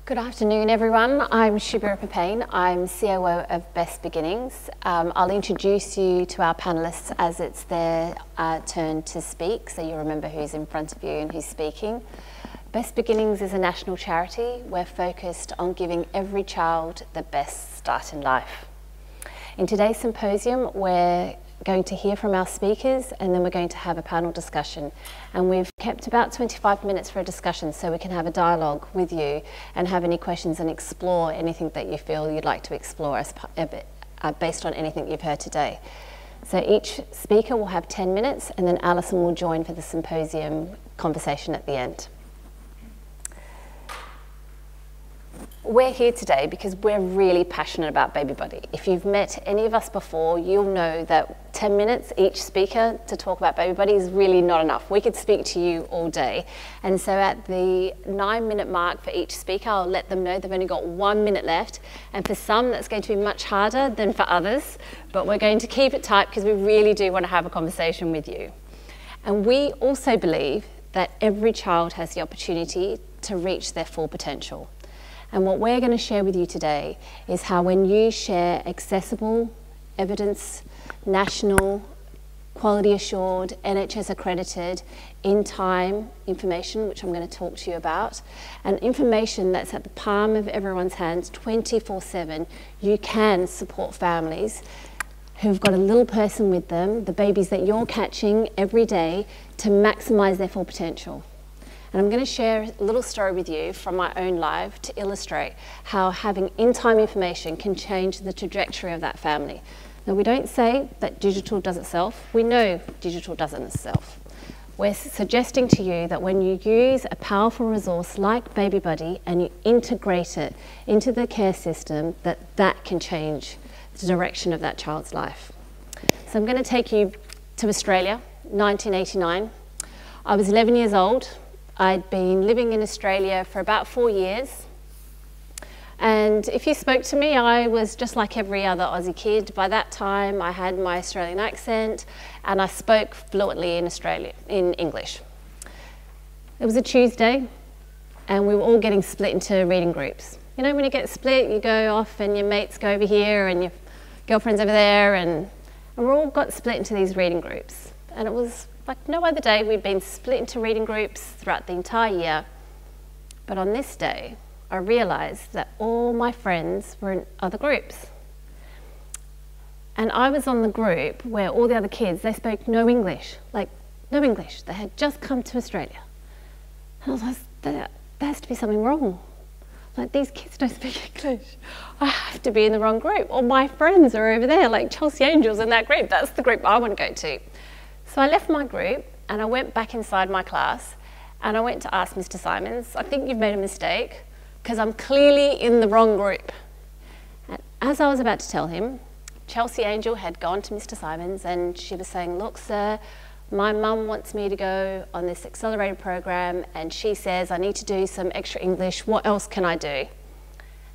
Good afternoon, everyone. I'm Shabira Papain. I'm COO of Best Beginnings. I'll introduce you to our panellists as it's their turn to speak, so you remember who's in front of you and who's speaking. Best Beginnings is a national charity. We're focused on giving every child the best start in life. In today's symposium, we're going to hear from our speakers and then we're going to have a panel discussion. And we've kept about 25 minutes for a discussion so we can have a dialogue with you and have any questions and explore anything that you feel you'd like to explore based on anything you've heard today. So each speaker will have 10 minutes and then Alison will join for the symposium conversation at the end. We're here today because we're really passionate about Baby Buddy. If you've met any of us before, you'll know that 10 minutes each speaker to talk about Baby Buddy is really not enough. We could speak to you all day. And so at the 9-minute mark for each speaker, I'll let them know they've only got 1 minute left. And for some, that's going to be much harder than for others. But we're going to keep it tight because we really do want to have a conversation with you. And we also believe that every child has the opportunity to reach their full potential. And what we're going to share with you today is how when you share accessible, evidence, national, quality assured, NHS accredited, in time information, which I'm going to talk to you about, and information that's at the palm of everyone's hands 24/7, you can support families who've got a little person with them, the babies that you're catching every day, to maximise their full potential. And I'm going to share a little story with you from my own life to illustrate how having in-time information can change the trajectory of that family. Now, we don't say that digital does itself. We know digital doesn't itself. We're suggesting to you that when you use a powerful resource like Baby Buddy and you integrate it into the care system, that can change the direction of that child's life. So I'm going to take you to Australia, 1989. I was 11 years old. I'd been living in Australia for about 4 years. And if you spoke to me, I was just like every other Aussie kid. By that time, I had my Australian accent and I spoke fluently in English. It was a Tuesday and we were all getting split into reading groups. You know, when you get split, you go off and your mates go over here and your girlfriend's over there and we all got split into these reading groups. And it was like no other day. We'd been split into reading groups throughout the entire year. But on this day, I realised that all my friends were in other groups. And I was on the group where all the other kids, they spoke no English, like no English. They had just come to Australia. And I was like, there has to be something wrong. Like, these kids don't speak English. I have to be in the wrong group. All my friends are over there, like Chelsea Angels in that group. That's the group I want to go to. So I left my group and I went back inside my class and I went to ask Mr. Simons, I think you've made a mistake because I'm clearly in the wrong group. And as I was about to tell him, Chelsea Angel had gone to Mr. Simons and she was saying, look, sir, my mum wants me to go on this accelerated program and she says I need to do some extra English. What else can I do?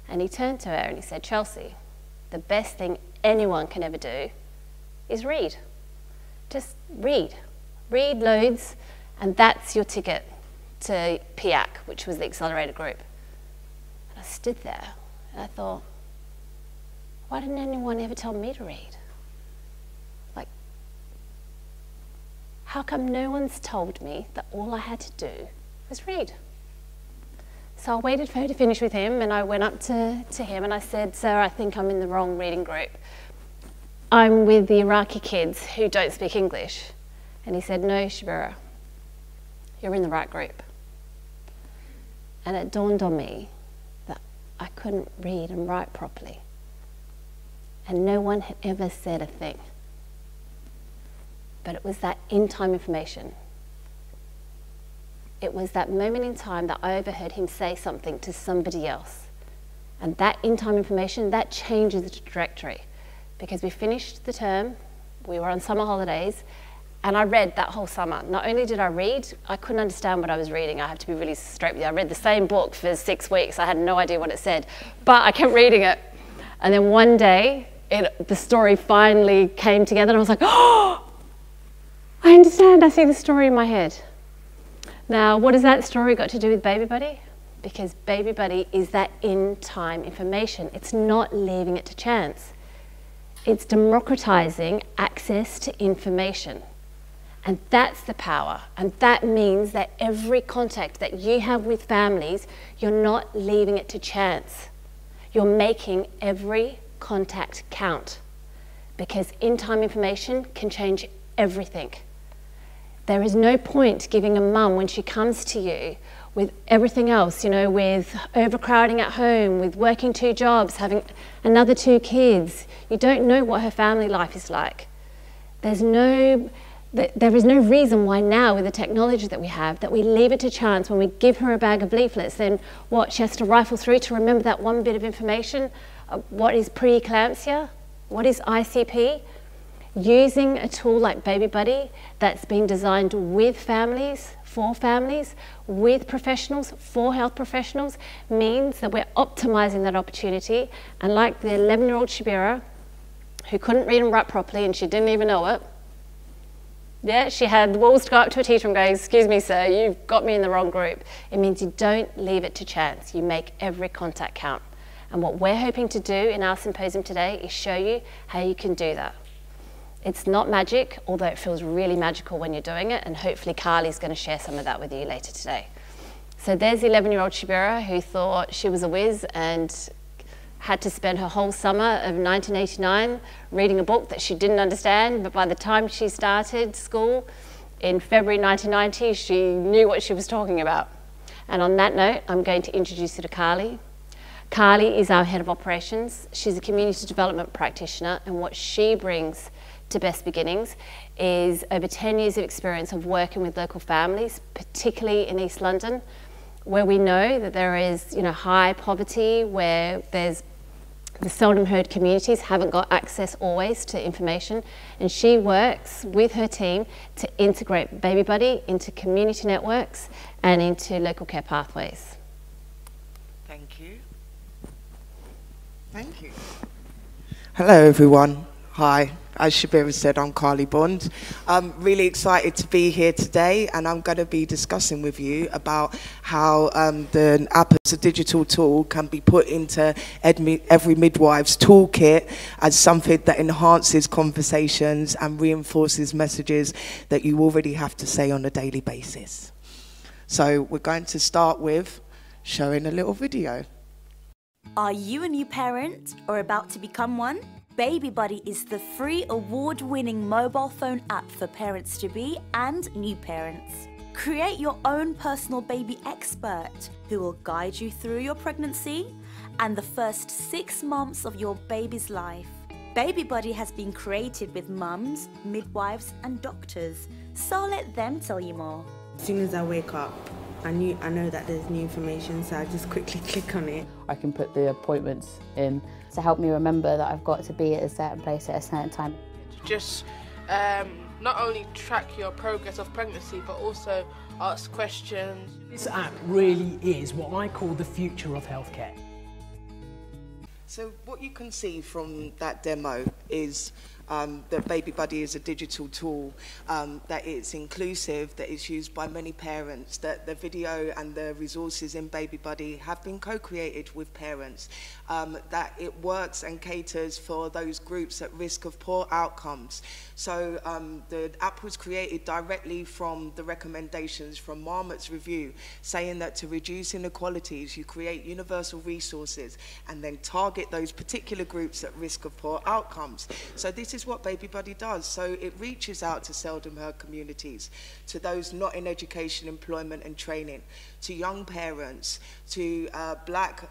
And he turned to her and he said, Chelsea, the best thing anyone can ever do is read. Just read. Read loads, and that's your ticket to PIAC, which was the accelerated group. And I stood there, and I thought, why didn't anyone ever tell me to read? Like, how come no one's told me that all I had to do was read? So I waited for her to finish with him, and I went up to him, and I said, sir, I think I'm in the wrong reading group. I'm with the Iraqi kids who don't speak English. And he said, no, Shabira, you're in the right group. And it dawned on me that I couldn't read and write properly. And no one had ever said a thing. But it was that in-time information. It was that moment in time that I overheard him say something to somebody else. And that in-time information, that changes the trajectory. Because we finished the term, we were on summer holidays, and I read that whole summer. Not only did I read, I couldn't understand what I was reading. I have to be really straight with you. I read the same book for 6 weeks. I had no idea what it said, but I kept reading it. And then one day, the story finally came together, and I was like, oh, I understand. I see the story in my head. Now, what has that story got to do with Baby Buddy? because Baby Buddy is that in-time information. It's not leaving it to chance. It's democratizing access to information. And that's the power. And that means that every contact that you have with families, you're not leaving it to chance. You're making every contact count, because in-time information can change everything. There is no point giving a mum, when she comes to you with everything else, you know, with overcrowding at home, with working 2 jobs, having another 2 kids. You don't know what her family life is like. There is no reason why now, with the technology that we have, that we leave it to chance. When we give her a bag of leaflets, then what, she has to rifle through to remember that one bit of information? What is preeclampsia? What is ICP? Using a tool like Baby Buddy that's been designed with families, for families, with professionals, for health professionals, means that we're optimizing that opportunity. And like the 11-year-old Shabira, who couldn't read and write properly and she didn't even know it, yeah, she had the walls to go up to a teacher and go, "Excuse me, sir, you've got me in the wrong group." It means you don't leave it to chance. You make every contact count. And what we're hoping to do in our symposium today is show you how you can do that. It's not magic, although it feels really magical when you're doing it, and hopefully Carly's going to share some of that with you later today. So there's the 11-year-old Shabira who thought she was a whiz and had to spend her whole summer of 1989 reading a book that she didn't understand, but by the time she started school in February 1990, she knew what she was talking about. And on that note, I'm going to introduce you to Carly. Carly is our head of operations. She's a community development practitioner, and what she brings to Best Beginnings is over 10 years of experience of working with local families, particularly in East London, where we know that there is, you know, high poverty, where there's the seldom heard communities haven't got access always to information, and she works with her team to integrate Baby Buddy into community networks and into local care pathways. Thank you. Thank you. Hello everyone. Hi. As Shabira said, I'm Carly Bond. I'm really excited to be here today, and I'm going to be discussing with you about how the app as a digital tool can be put into every midwife's toolkit as something that enhances conversations and reinforces messages that you already have to say on a daily basis. So we're going to start with showing a little video. Are you a new parent or about to become one? Baby Buddy is the free award-winning mobile phone app for parents-to-be and new parents. Create your own personal baby expert who will guide you through your pregnancy and the first 6 months of your baby's life. Baby Buddy has been created with mums, midwives and doctors, so let them tell you more. As soon as I wake up, I know that there's new information, so I just quickly click on it. I can put the appointments in to help me remember that I've got to be at a certain place at a certain time. Just not only track your progress of pregnancy, but also ask questions. This app really is what I call the future of healthcare. So what you can see from that demo is that Baby Buddy is a digital tool, that it's inclusive, that it's used by many parents, that the video and the resources in Baby Buddy have been co-created with parents, that it works and caters for those groups at risk of poor outcomes. So the app was created directly from the recommendations from Marmot's review, saying that to reduce inequalities, you create universal resources and then target those particular groups at risk of poor outcomes. So this is what Baby Buddy does. So it reaches out to seldom heard communities, to those not in education, employment and training, to young parents, to Black,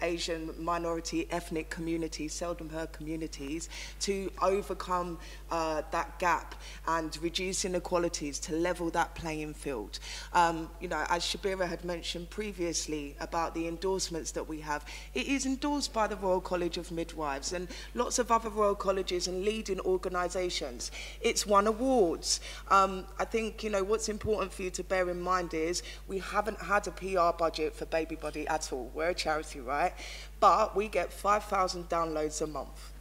Asian, minority, ethnic communities, seldom heard communities, to overcome that gap and reduce inequalities, to level that playing field. You know, as Shabira had mentioned previously about the endorsements that we have, it is endorsed by the Royal College of Midwives and lots of other Royal Colleges and leading organisations. It's won awards. I think, you know, what's important for you to bear in mind is we haven't had a PR budget for Baby Buddy at all. We're a charity, right? But we get 5,000 downloads a month.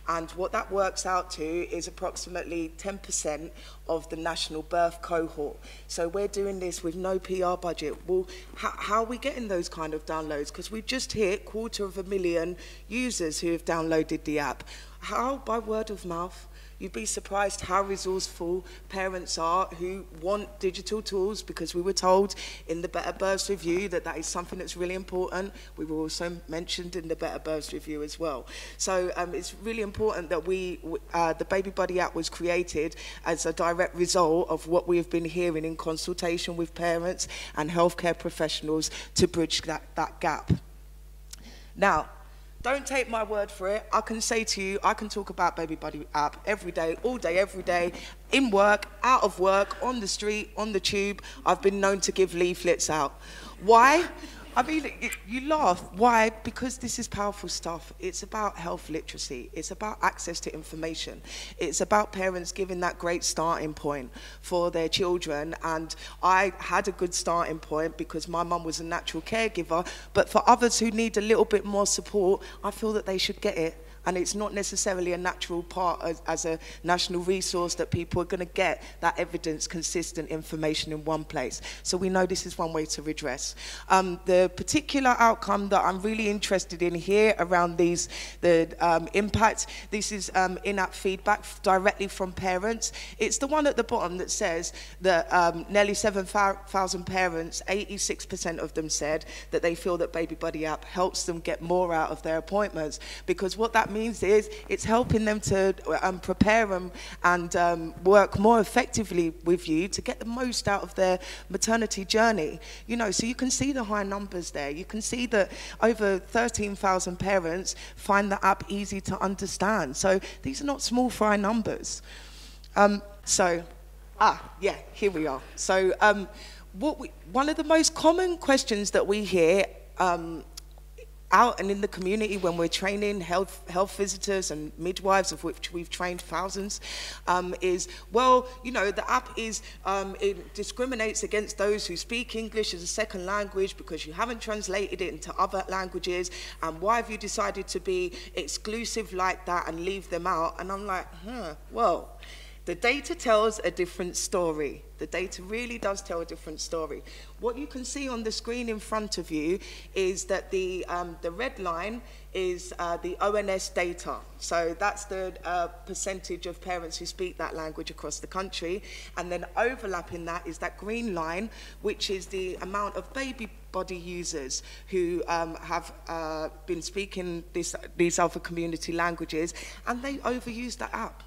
And what that works out to is approximately 10% of the national birth cohort. So we're doing this with no PR budget. Well, how are we getting those kind of downloads? Because we've just hit 250,000 users who have downloaded the app. How? By word of mouth. You'd be surprised how resourceful parents are who want digital tools, because we were told in the Better Births Review that that is something that's really important. We were also mentioned in the Better Births Review as well. So it's really important that the Baby Buddy app was created as a direct result of what we have been hearing in consultation with parents and healthcare professionals to bridge that gap. Now, don't take my word for it. I can say to you, I can talk about Baby Buddy app every day, all day, every day, in work, out of work, on the street, on the tube. I've been known to give leaflets out. Why? I mean, you laugh. Why? Because this is powerful stuff. It's about health literacy. It's about access to information. It's about parents giving that great starting point for their children. And I had a good starting point because my mum was a natural caregiver. But for others who need a little bit more support, I feel that they should get it. And it's not necessarily a natural part as a national resource that people are going to get that evidence, consistent information in one place. So we know this is one way to redress. The particular outcome that I'm really interested in here around the impact, this is in-app feedback directly from parents. It's the one at the bottom that says that nearly 7,000 parents, 86% of them said that they feel that Baby Buddy app helps them get more out of their appointments, because what that means is it's helping them to prepare them and work more effectively with you to get the most out of their maternity journey. You know, so you can see the high numbers there. You can see that over 13,000 parents find the app easy to understand. So these are not small fry numbers. Yeah, here we are. So one of the most common questions that we hear out and in the community when we're training health visitors and midwives, of which we've trained thousands, is, well, you know, the app is, it discriminates against those who speak English as a second language because you haven't translated it into other languages, and why have you decided to be exclusive like that and leave them out? And I'm like, well, the data tells a different story. The data really does tell a different story. What you can see on the screen in front of you is that the red line is the ONS data. So that's the percentage of parents who speak that language across the country. And then overlapping that is that green line, which is the amount of Baby Buddy users who have been speaking these other community languages, and they overuse the app.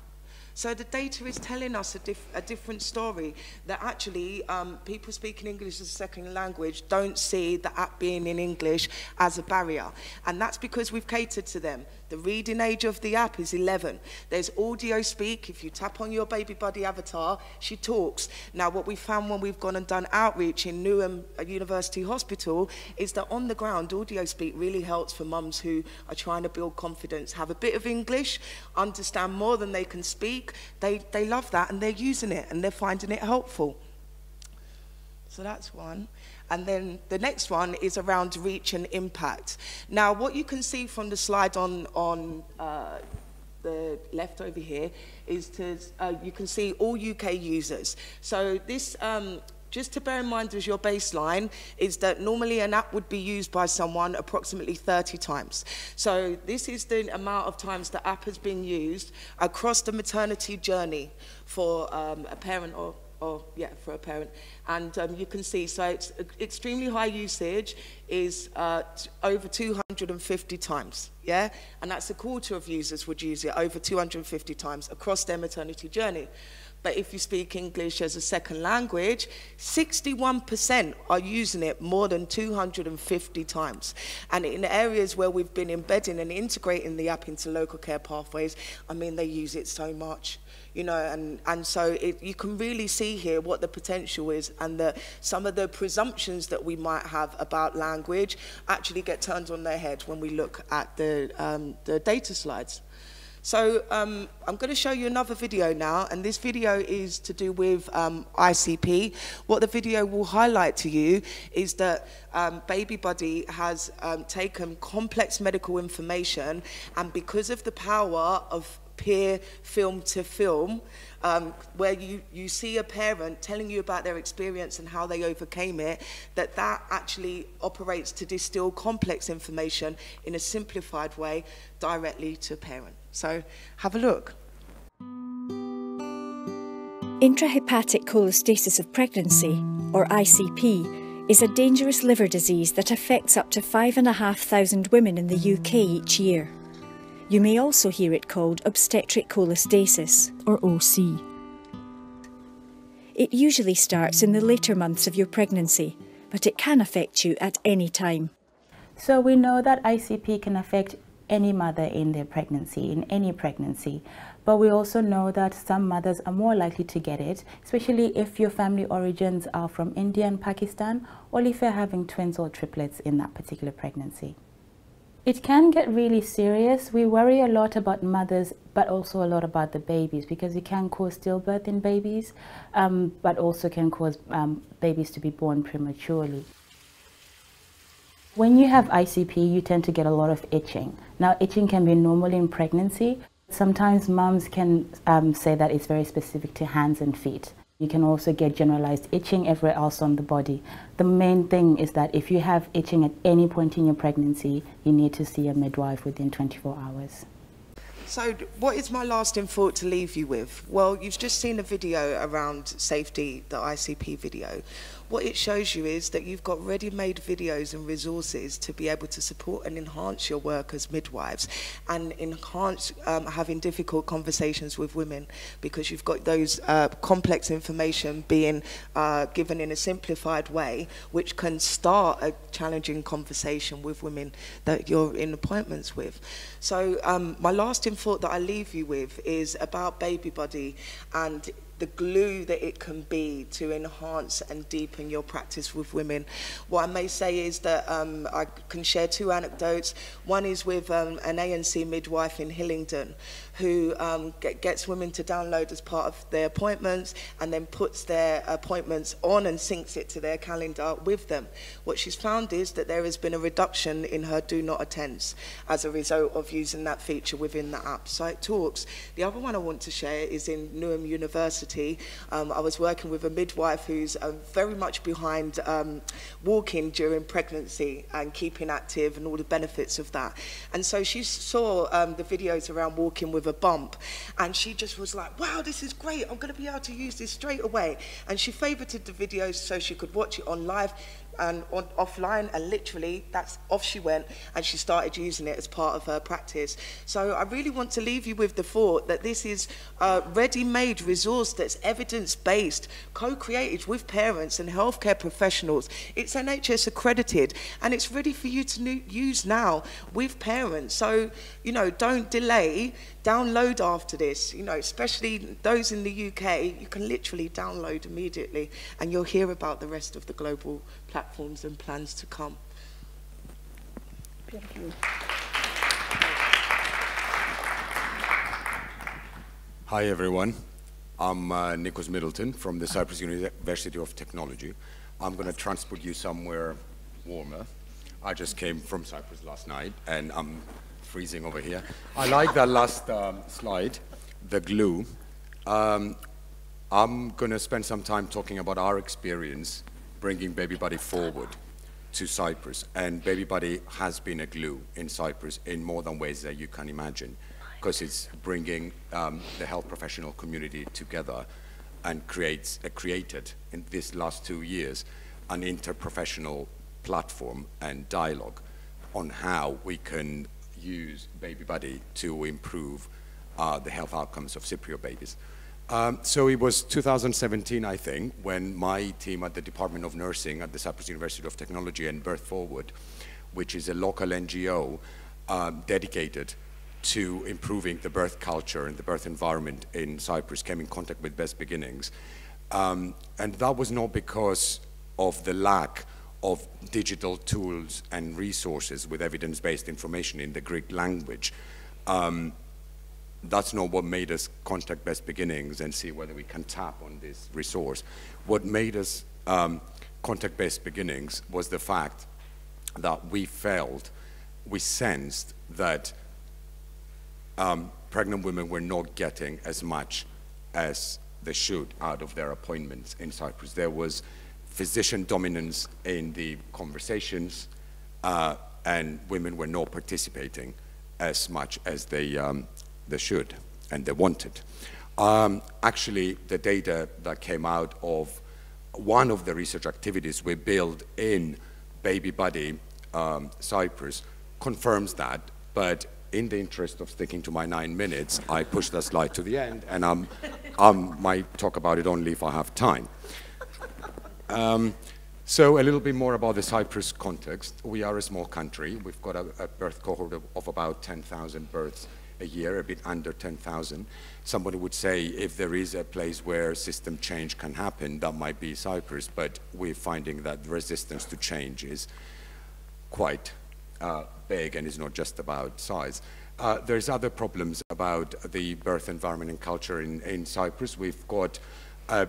So the data is telling us a different story, that actually people speaking English as a second language don't see the app being in English as a barrier. And that's because we've catered to them. The reading age of the app is 11. There's audio speak. If you tap on your Baby Buddy avatar, she talks. Now, what we found when we've gone and done outreach in Newham University Hospital is that on the ground, audio speak really helps for mums who are trying to build confidence, have a bit of English, understand more than they can speak. They love that, and they're using it, and they're finding it helpful. So that's one. And then the next one is around reach and impact. Now, what you can see from the slide on the left over here is you can see all UK users. So this, just to bear in mind as your baseline, is that normally an app would be used by someone approximately 30 times. So this is the amount of times the app has been used across the maternity journey for a parent for a parent. And you can see, so it's extremely high usage is over 250 times, yeah? And that's a quarter of users would use it over 250 times across their maternity journey. But if you speak English as a second language, 61% are using it more than 250 times. And in areas where we've been embedding and integrating the app into local care pathways, I mean, they use it so much. You know, and so you can really see here what the potential is, and some of the presumptions that we might have about language actually get turned on their head when we look at the data slides. So I'm going to show you another video now, and this video is to do with ICP. What the video will highlight to you is that Baby Buddy has taken complex medical information, and because of the power of peer film to film, where you see a parent telling you about their experience and how they overcame it, that actually operates to distill complex information in a simplified way directly to a parent. So have a look. Intrahepatic cholestasis of pregnancy, or ICP, is a dangerous liver disease that affects up to 5,500 women in the UK each year. You may also hear it called obstetric cholestasis, or OC. It usually starts in the later months of your pregnancy, but it can affect you at any time. So we know that ICP can affect any mother in their pregnancy, in any pregnancy. But we also know that some mothers are more likely to get it, especially if your family origins are from India and Pakistan, or if you're having twins or triplets in that particular pregnancy. It can get really serious. We worry a lot about mothers, but also a lot about the babies, because it can cause stillbirth in babies, but also can cause babies to be born prematurely. When you have ICP, you tend to get a lot of itching. Now, itching can be normal in pregnancy. Sometimes mums can say that it's very specific to hands and feet. You can also get generalized itching everywhere else on the body. The main thing is that if you have itching at any point in your pregnancy, you need to see a midwife within 24 hours. So what is my lasting thought to leave you with? Well, you've just seen a video around safety, the ICP video. What it shows you is that you've got ready-made videos and resources to be able to support and enhance your work as midwives, and enhance having difficult conversations with women, because you've got those complex information being given in a simplified way, which can start a challenging conversation with women that you're in appointments with. So my lasting thought that I leave you with is about Baby Buddy and the glue that it can be to enhance and deepen your practice with women. What I may say is that I can share two anecdotes. One is with an ANC midwife in Hillingdon, who gets women to download as part of their appointments, and then puts their appointments on and syncs it to their calendar with them. What she's found is that there has been a reduction in her do not attends as a result of using that feature within the app. So it talks. The other one I want to share is in Newham University. I was working with a midwife who's very much behind walking during pregnancy and keeping active and all the benefits of that. And so she saw the videos around walking with a bump, and she just was like, wow, this is great, I'm going to be able to use this straight away. And she favorited the videos so she could watch it on live and offline, and literally that's off she went, and she started using it as part of her practice. So I really want to leave you with the thought that this is a ready-made resource that's evidence-based, co-created with parents and healthcare professionals. It's NHS accredited, and it's ready for you to use now with parents. So, you know, don't delay. Download after this, you know, especially those in the UK, you can literally download immediately, and you'll hear about the rest of the global platforms and plans to come. Beautiful. Hi everyone, I'm Nicos Middleton from the Cyprus University of Technology. I'm going to transport you somewhere warmer. I just came from Cyprus last night, and I'm freezing over here. I like that last slide, the glue. I'm going to spend some time talking about our experience bringing Baby Buddy forward to Cyprus. And Baby Buddy has been a glue in Cyprus in more than ways that you can imagine, because it's bringing the health professional community together and created in these last 2 years an interprofessional platform and dialogue on how we can use Baby Buddy to improve the health outcomes of Cypriot babies. So it was 2017, I think, when my team at the Department of Nursing at the Cyprus University of Technology and Birth Forward, which is a local NGO dedicated to improving the birth culture and the birth environment in Cyprus, came in contact with Best Beginnings. And that was not because of the lack of digital tools and resources with evidence-based information in the Greek language. that's not what made us contact Best Beginnings and see whether we can tap on this resource. What made us contact Best Beginnings was the fact that we sensed that pregnant women were not getting as much as they should out of their appointments in Cyprus. There was physician dominance in the conversations, and women were not participating as much as they should and they wanted. Actually, the data that came out of one of the research activities we built in Baby Buddy Cyprus confirms that, but in the interest of sticking to my 9 minutes, I pushed that slide to the end, and I might talk about it only if I have time. So a little bit more about the Cyprus context. We are a small country. We've got a birth cohort of about 10,000 births a year, a bit under 10,000. Somebody would say if there is a place where system change can happen, that might be Cyprus, but we're finding that the resistance to change is quite big, and it's not just about size. There's other problems about the birth environment and culture in Cyprus. We've got a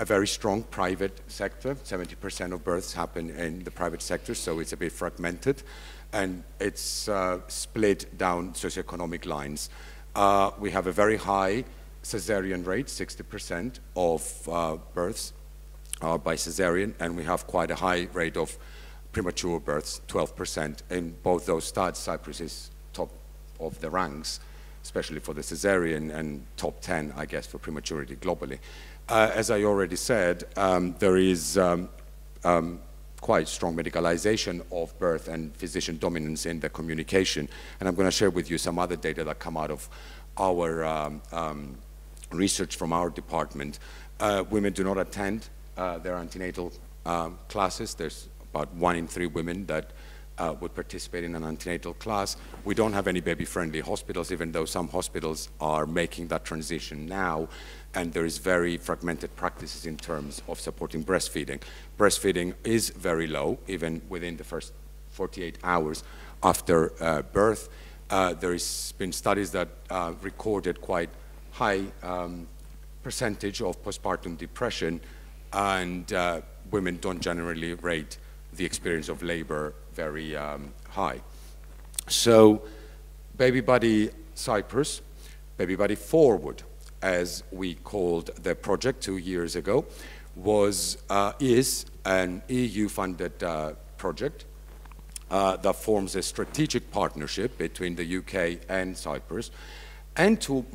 very strong private sector. 70% of births happen in the private sector, so it's a bit fragmented, and it's split down socioeconomic lines. We have a very high cesarean rate, 60% of births are by cesarean, and we have quite a high rate of premature births, 12%. In both those stats, Cyprus is top of the ranks, especially for the cesarean, and top 10, I guess, for prematurity globally. As I already said, there is quite strong medicalization of birth and physician dominance in the communication. And I'm going to share with you some other data that come out of our research from our department. Women do not attend their antenatal classes. There's about 1 in 3 women that would participate in an antenatal class. We don't have any baby-friendly hospitals, even though some hospitals are making that transition now, and there is very fragmented practices in terms of supporting breastfeeding. Breastfeeding is very low, even within the first 48 hours after birth. There has been studies that recorded quite high percentage of postpartum depression, and women don't generally rate the experience of labor very high. So Baby Buddy Cyprus, Baby Buddy Forward, as we called the project 2 years ago, is an EU-funded project that forms a strategic partnership between the UK and Cyprus, and 2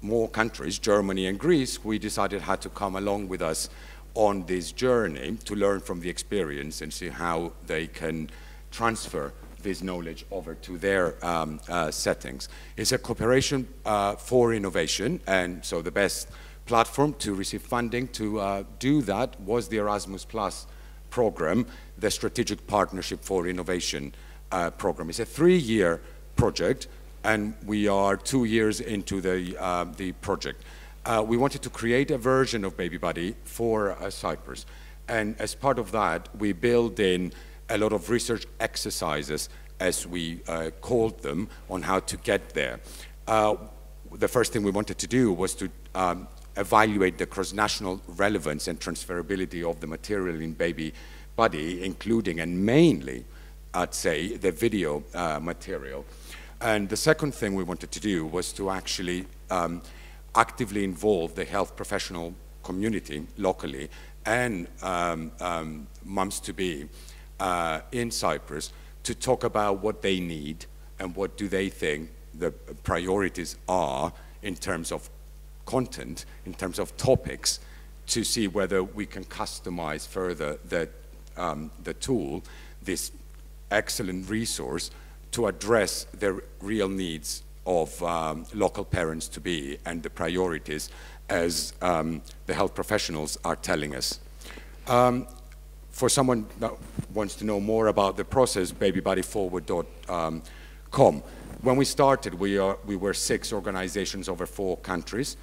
more countries, Germany and Greece, we decided had to come along with us on this journey to learn from the experience and see how they can transfer this knowledge over to their settings. It's a cooperation for innovation, and so the best platform to receive funding to do that was the Erasmus Plus program, the Strategic Partnership for Innovation program. It's a 3-year project, and we are 2 years into the project. We wanted to create a version of Baby Buddy for Cyprus, and as part of that, we built in a lot of research exercises, as we called them, on how to get there. The first thing we wanted to do was to evaluate the cross-national relevance and transferability of the material in Baby Buddy, including and mainly, I'd say, the video material. And the second thing we wanted to do was to actually actively involve the health professional community locally and mums-to-be in Cyprus to talk about what they need and what do they think the priorities are in terms of content, in terms of topics, to see whether we can customize further the tool, this excellent resource, to address the real needs of local parents-to-be and the priorities as the health professionals are telling us. For someone that wants to know more about the process, babybuddyforward.com. When we started, we were 6 organizations over 4 countries.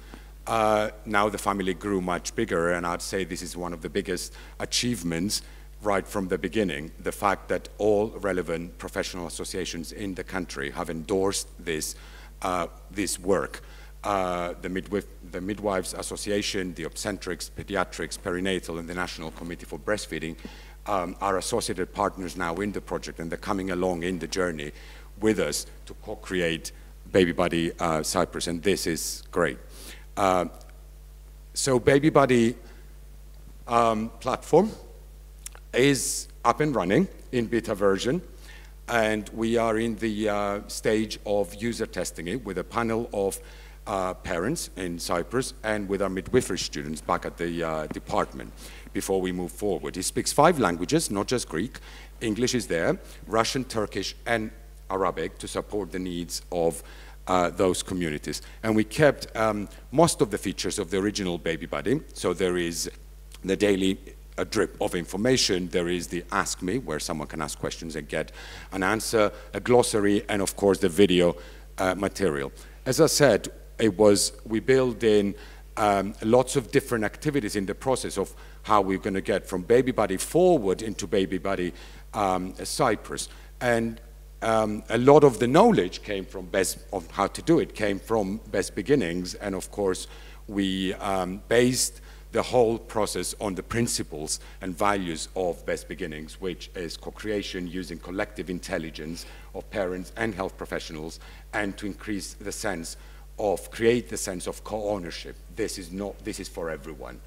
Now the family grew much bigger, and I'd say this is one of the biggest achievements right from the beginning. The fact that all relevant professional associations in the country have endorsed this this work. The Midwives Association, the Obstetrics, Pediatrics, Perinatal, and the National Committee for Breastfeeding are associated partners now in the project, and they're coming along in the journey with us to co-create Baby Buddy Cyprus, and this is great. So Baby Buddy platform is up and running in beta version, and we are in the stage of user testing it with a panel of parents in Cyprus and with our midwifery students back at the department before we move forward. He speaks 5 languages, not just Greek. English is there, Russian, Turkish, and Arabic to support the needs of those communities. And we kept most of the features of the original Baby Buddy. So there is the daily drip of information, there is the Ask Me, where someone can ask questions and get an answer, a glossary, and of course the video material. As I said, we build in lots of different activities in the process of how we're going to get from Baby Buddy forward into Baby Buddy Cyprus. And a lot of the knowledge came from of how to do it, came from Best Beginnings, and of course we based the whole process on the principles and values of Best Beginnings, which is co-creation using collective intelligence of parents and health professionals, and to increase the sense of, create the sense of co-ownership. This is for everyone.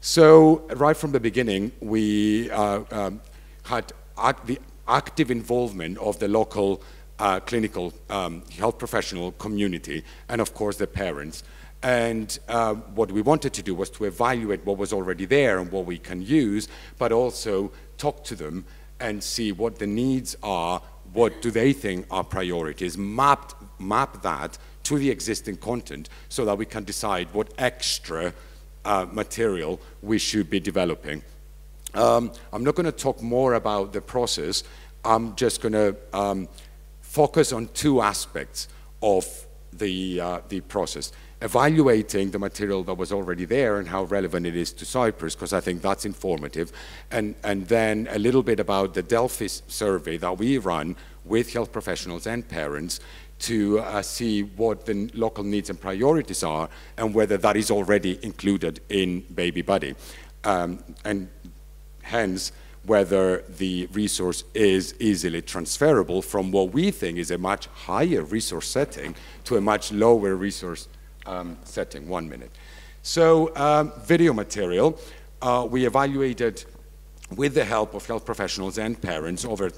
So right from the beginning, we had the active involvement of the local clinical health professional community, and of course the parents. And what we wanted to do was to evaluate what was already there and what we can use, but also talk to them and see what the needs are, what do they think are priorities, map that to the existing content so that we can decide what extra material we should be developing. I'm not going to talk more about the process. I'm just going to focus on 2 aspects of the process. Evaluating the material that was already there and how relevant it is to Cyprus, because I think that's informative, and then a little bit about the Delphi survey that we run with health professionals and parents to see what the local needs and priorities are and whether that is already included in Baby Buddy, and hence whether the resource is easily transferable from what we think is a much higher resource setting to a much lower resource setting. 1 minute. So video material, we evaluated with the help of health professionals and parents over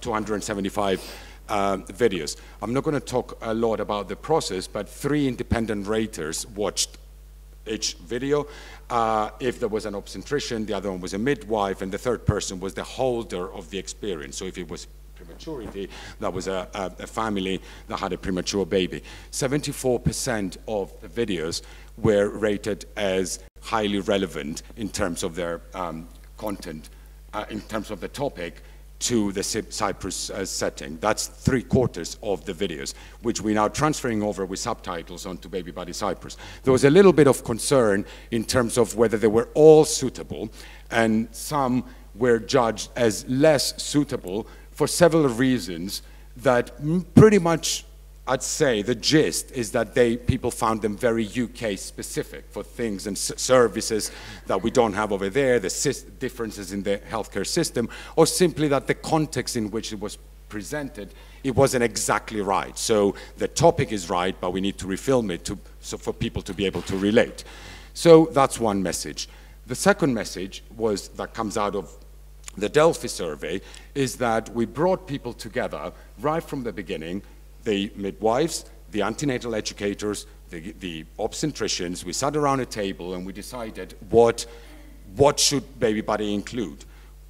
275 videos. I'm not going to talk a lot about the process, but 3 independent raters watched each video. If there was an obstetrician, the other one was a midwife, and the third person was the holder of the experience. So if it was prematurity, that was a family that had a premature baby. 74% of the videos were rated as highly relevant in terms of their content, in terms of the topic, to the Cyprus setting. That's 3/4 of the videos, which we're now transferring over with subtitles onto Baby Buddy Cyprus. There was a little bit of concern in terms of whether they were all suitable, and some were judged as less suitable for several reasons that pretty much, I'd say, the gist is that people found them very UK specific for things and services that we don't have over there, the differences in the healthcare system, or simply that the context in which it was presented, it wasn't exactly right. So the topic is right, but we need to refilm it so for people to be able to relate. So that's one message. The second message that comes out of the Delphi survey is that we brought people together right from the beginning, the midwives, the antenatal educators, the obstetricians. We sat around a table and we decided what should Baby Buddy include.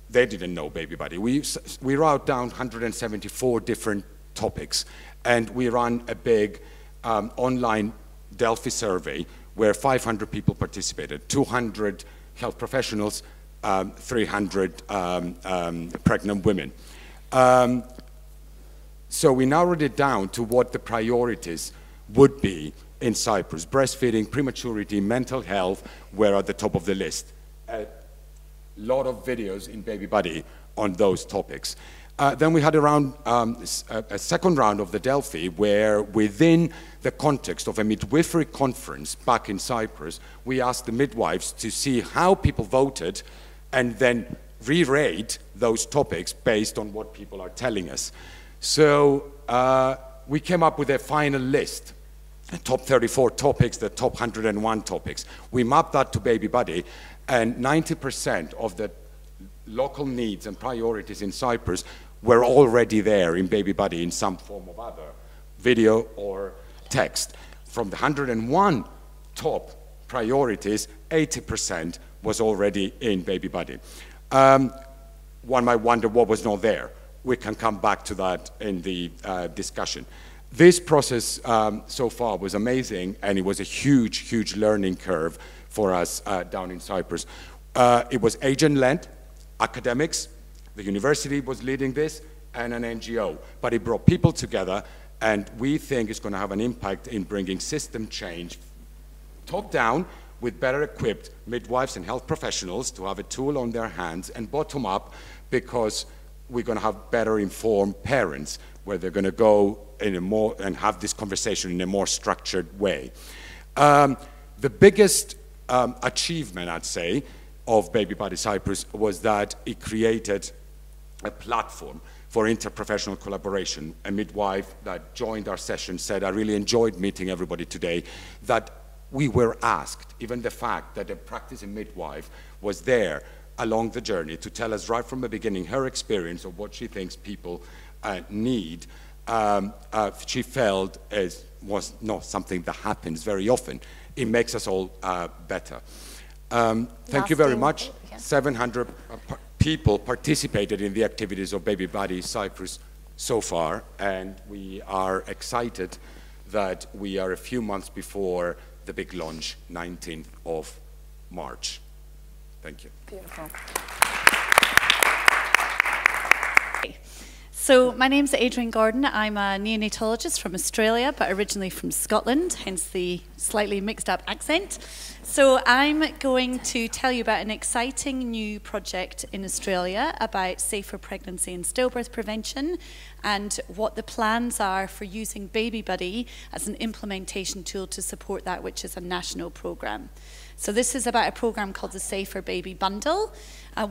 They didn't know Baby Buddy. We wrote down 174 different topics, and we ran a big online Delphi survey where 500 people participated, 200 health professionals, 300 pregnant women. So we narrowed it down to what the priorities would be in Cyprus. Breastfeeding, prematurity, mental health were at the top of the list. A lot of videos in Baby Buddy on those topics. Then we had a second round of the Delphi, where within the context of a midwifery conference back in Cyprus, we asked the midwives to see how people voted and then re-rate those topics based on what people are telling us. So we came up with a final list, the top 34 topics, the top 101 topics. We mapped that to Baby Buddy, and 90% of the local needs and priorities in Cyprus were already there in Baby Buddy in some form or other, video or text. From the 101 top priorities, 80% was already in Baby Buddy. One might wonder what was not there. We can come back to that in the discussion. This process so far was amazing, and it was a huge, huge learning curve for us down in Cyprus. It was agent-led, academics, the university was leading this, and an NGO, but it brought people together, and we think it's going to have an impact in bringing system change top-down with better equipped midwives and health professionals to have a tool on their hands, and bottom-up because we're going to have better informed parents where they're going to go in a more and have this conversation in a more structured way. The biggest achievement, I'd say, of Baby Buddy Cyprus was that it created a platform for interprofessional collaboration. A midwife that joined our session said, I really enjoyed meeting everybody today, that we were asked, even the fact that a practicing midwife was there along the journey to tell us right from the beginning her experience of what she thinks people need, she felt was not something that happens very often. It makes us all better. Thank you very much. 700 people participated in the activities of Baby Buddy Cyprus so far, and we are excited that we are a few months before the big launch, 19th of March. Thank you. Beautiful. So my name's Adrienne Gordon. I'm a neonatologist from Australia, but originally from Scotland, hence the slightly mixed up accent. So I'm going to tell you about an exciting new project in Australia about safer pregnancy and stillbirth prevention, and what the plans are for using Baby Buddy as an implementation tool to support that, which is a national program. So this is about a program called the Safer Baby Bundle.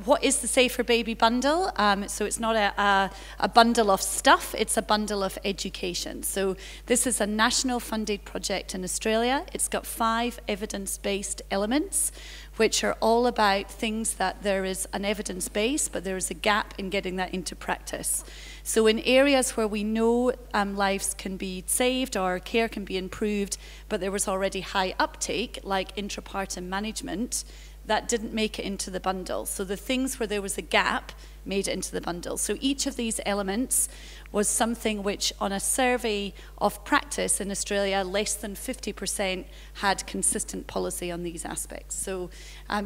What is the Safer Baby Bundle? So it's not a bundle of stuff, it's a bundle of education. So this is a national funded project in Australia. It's got 5 evidence-based elements, which are all about things that there is an evidence base, but there is a gap in getting that into practice. So in areas where we know lives can be saved or care can be improved, but there was already high uptake, like intrapartum management, that didn't make it into the bundle. So the things where there was a gap made it into the bundle. So each of these elements was something which, on a survey of practice in Australia, less than 50% had consistent policy on these aspects. So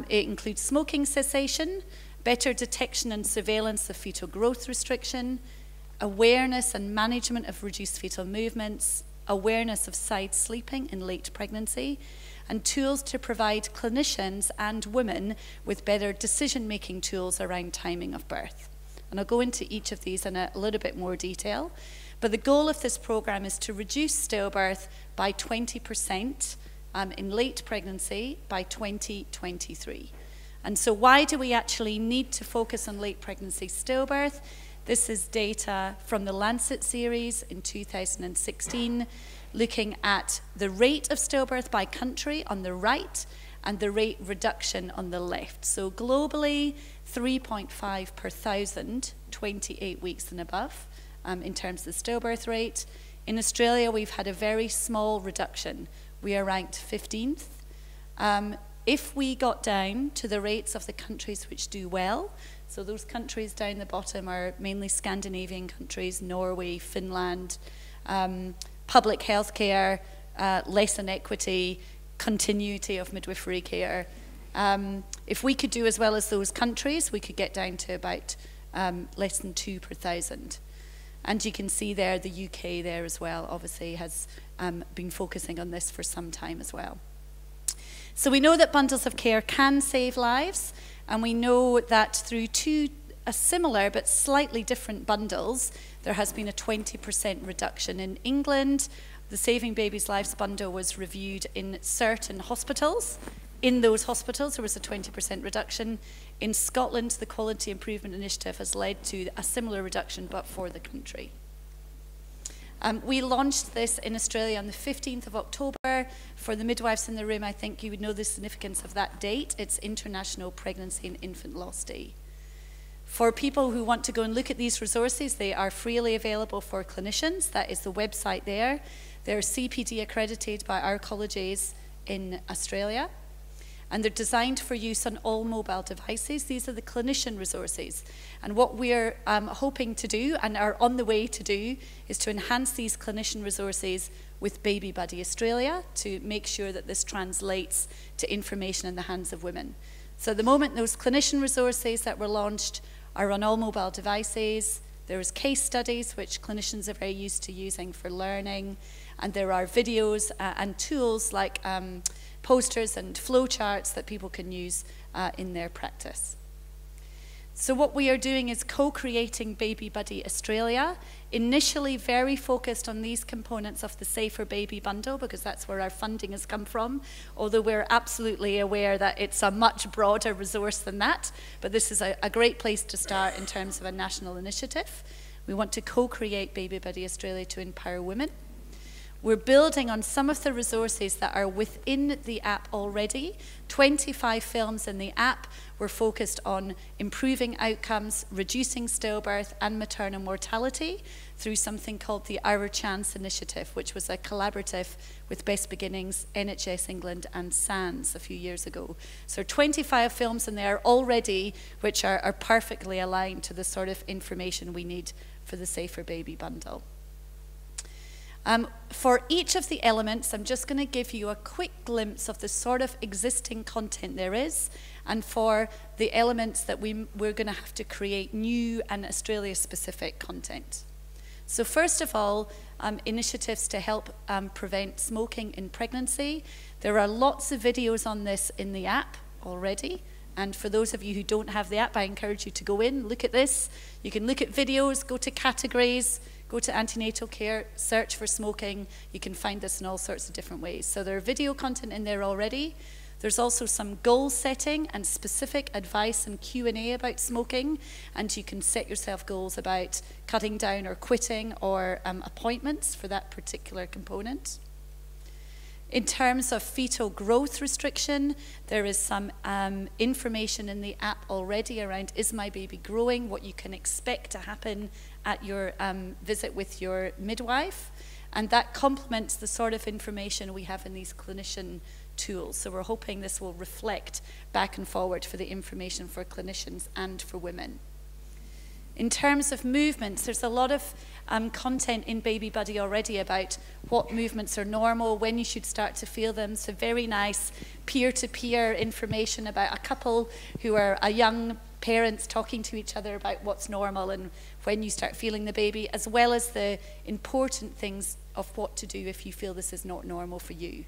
it includes smoking cessation, better detection and surveillance of fetal growth restriction, awareness and management of reduced fetal movements, awareness of side sleeping in late pregnancy, and tools to provide clinicians and women with better decision-making tools around timing of birth. And I'll go into each of these in a little bit more detail. But the goal of this program is to reduce stillbirth by 20% in late pregnancy by 2023. And so why do we actually need to focus on late pregnancy stillbirth? This is data from the Lancet series in 2016, looking at the rate of stillbirth by country on the right and the rate reduction on the left. So globally, 3.5 per thousand, 28 weeks and above, in terms of the stillbirth rate. In Australia, we've had a very small reduction. We are ranked 15th. If we got down to the rates of the countries which do well, so those countries down the bottom are mainly Scandinavian countries, Norway, Finland, public health care, less inequity, continuity of midwifery care. If we could do as well as those countries, we could get down to about less than 2 per thousand. And you can see there the UK there as well, obviously has been focusing on this for some time as well. So we know that bundles of care can save lives, and we know that through 2 a similar but slightly different bundles, there has been a 20% reduction. In England, the Saving Babies' Lives bundle was reviewed in certain hospitals. In those hospitals, there was a 20% reduction. In Scotland, the Quality Improvement Initiative has led to a similar reduction, but for the country. We launched this in Australia on the 15th of October. For the midwives in the room, I think you would know the significance of that date. It's International Pregnancy and Infant Loss Day. For people who want to go and look at these resources, they are freely available for clinicians. That is the website there. They're CPD accredited by our colleges in Australia. And they're designed for use on all mobile devices. These are the clinician resources. And what we're hoping to do, and are on the way to do, is to enhance these clinician resources with Baby Buddy Australia to make sure that this translates to information in the hands of women. So at the moment, those clinician resources that were launched are on all mobile devices. There's case studies, which clinicians are very used to using for learning. And there are videos and tools like posters and flowcharts that people can use in their practice. So what we are doing is co-creating Baby Buddy Australia, initially very focused on these components of the Safer Baby Bundle, because that's where our funding has come from, although we're absolutely aware that it's a much broader resource than that, but this is a great place to start in terms of a national initiative. We want to co-create Baby Buddy Australia to empower women. We're building on some of the resources that are within the app already. 25 films in the app were focused on improving outcomes, reducing stillbirth and maternal mortality through something called the Our Chance Initiative, which was a collaborative with Best Beginnings, NHS England and SANS a few years ago. So 25 films in there already, which are perfectly aligned to the sort of information we need for the Safer Baby Bundle. For each of the elements, I'm just going to give you a quick glimpse of the sort of existing content there is, and for the elements that we're going to have to create new and Australia-specific content. So first of all, initiatives to help prevent smoking in pregnancy. There are lots of videos on this in the app already. And for those of you who don't have the app, I encourage you to go in, look at this. You can look at videos, go to categories, go to antenatal care, search for smoking. You can find this in all sorts of different ways. So there are video content in there already. There's also some goal setting and specific advice and Q&A about smoking. And you can set yourself goals about cutting down or quitting or appointments for that particular component. In terms of fetal growth restriction, there is some information in the app already around is my baby growing, what you can expect to happen at your visit with your midwife. And that complements the sort of information we have in these clinician tools. So we're hoping this will reflect back and forward for the information for clinicians and for women. In terms of movements, there's a lot of content in Baby Buddy already about what movements are normal, when you should start to feel them. So very nice peer-to-peer information about a couple who are a young parents talking to each other about what's normal and when you start feeling the baby, as well as the important things of what to do if you feel this is not normal for you.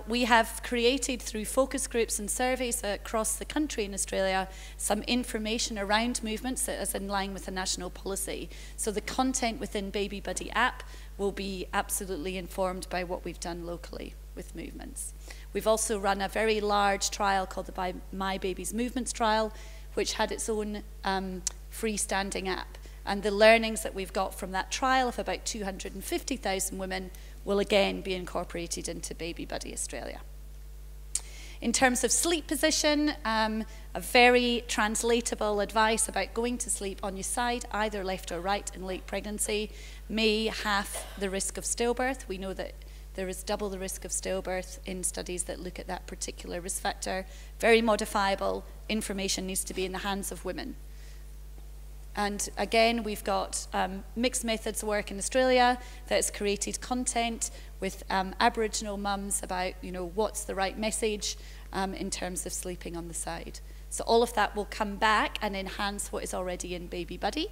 We have created, through focus groups and surveys across the country in Australia, some information around movements that is in line with the national policy. So the content within Baby Buddy app will be absolutely informed by what we've done locally with movements. We've also run a very large trial called the My Baby's Movements trial, which had its own freestanding app. And the learnings that we've got from that trial of about 250,000 women will again be incorporated into Baby Buddy Australia. In terms of sleep position, a very translatable advice about going to sleep on your side, either left or right in late pregnancy, may halve the risk of stillbirth. We know that there is double the risk of stillbirth in studies that look at that particular risk factor. Very modifiable information needs to be in the hands of women. And again, we've got mixed methods work in Australia that has created content with Aboriginal mums about, what's the right message in terms of sleeping on the side. So all of that will come back and enhance what is already in Baby Buddy.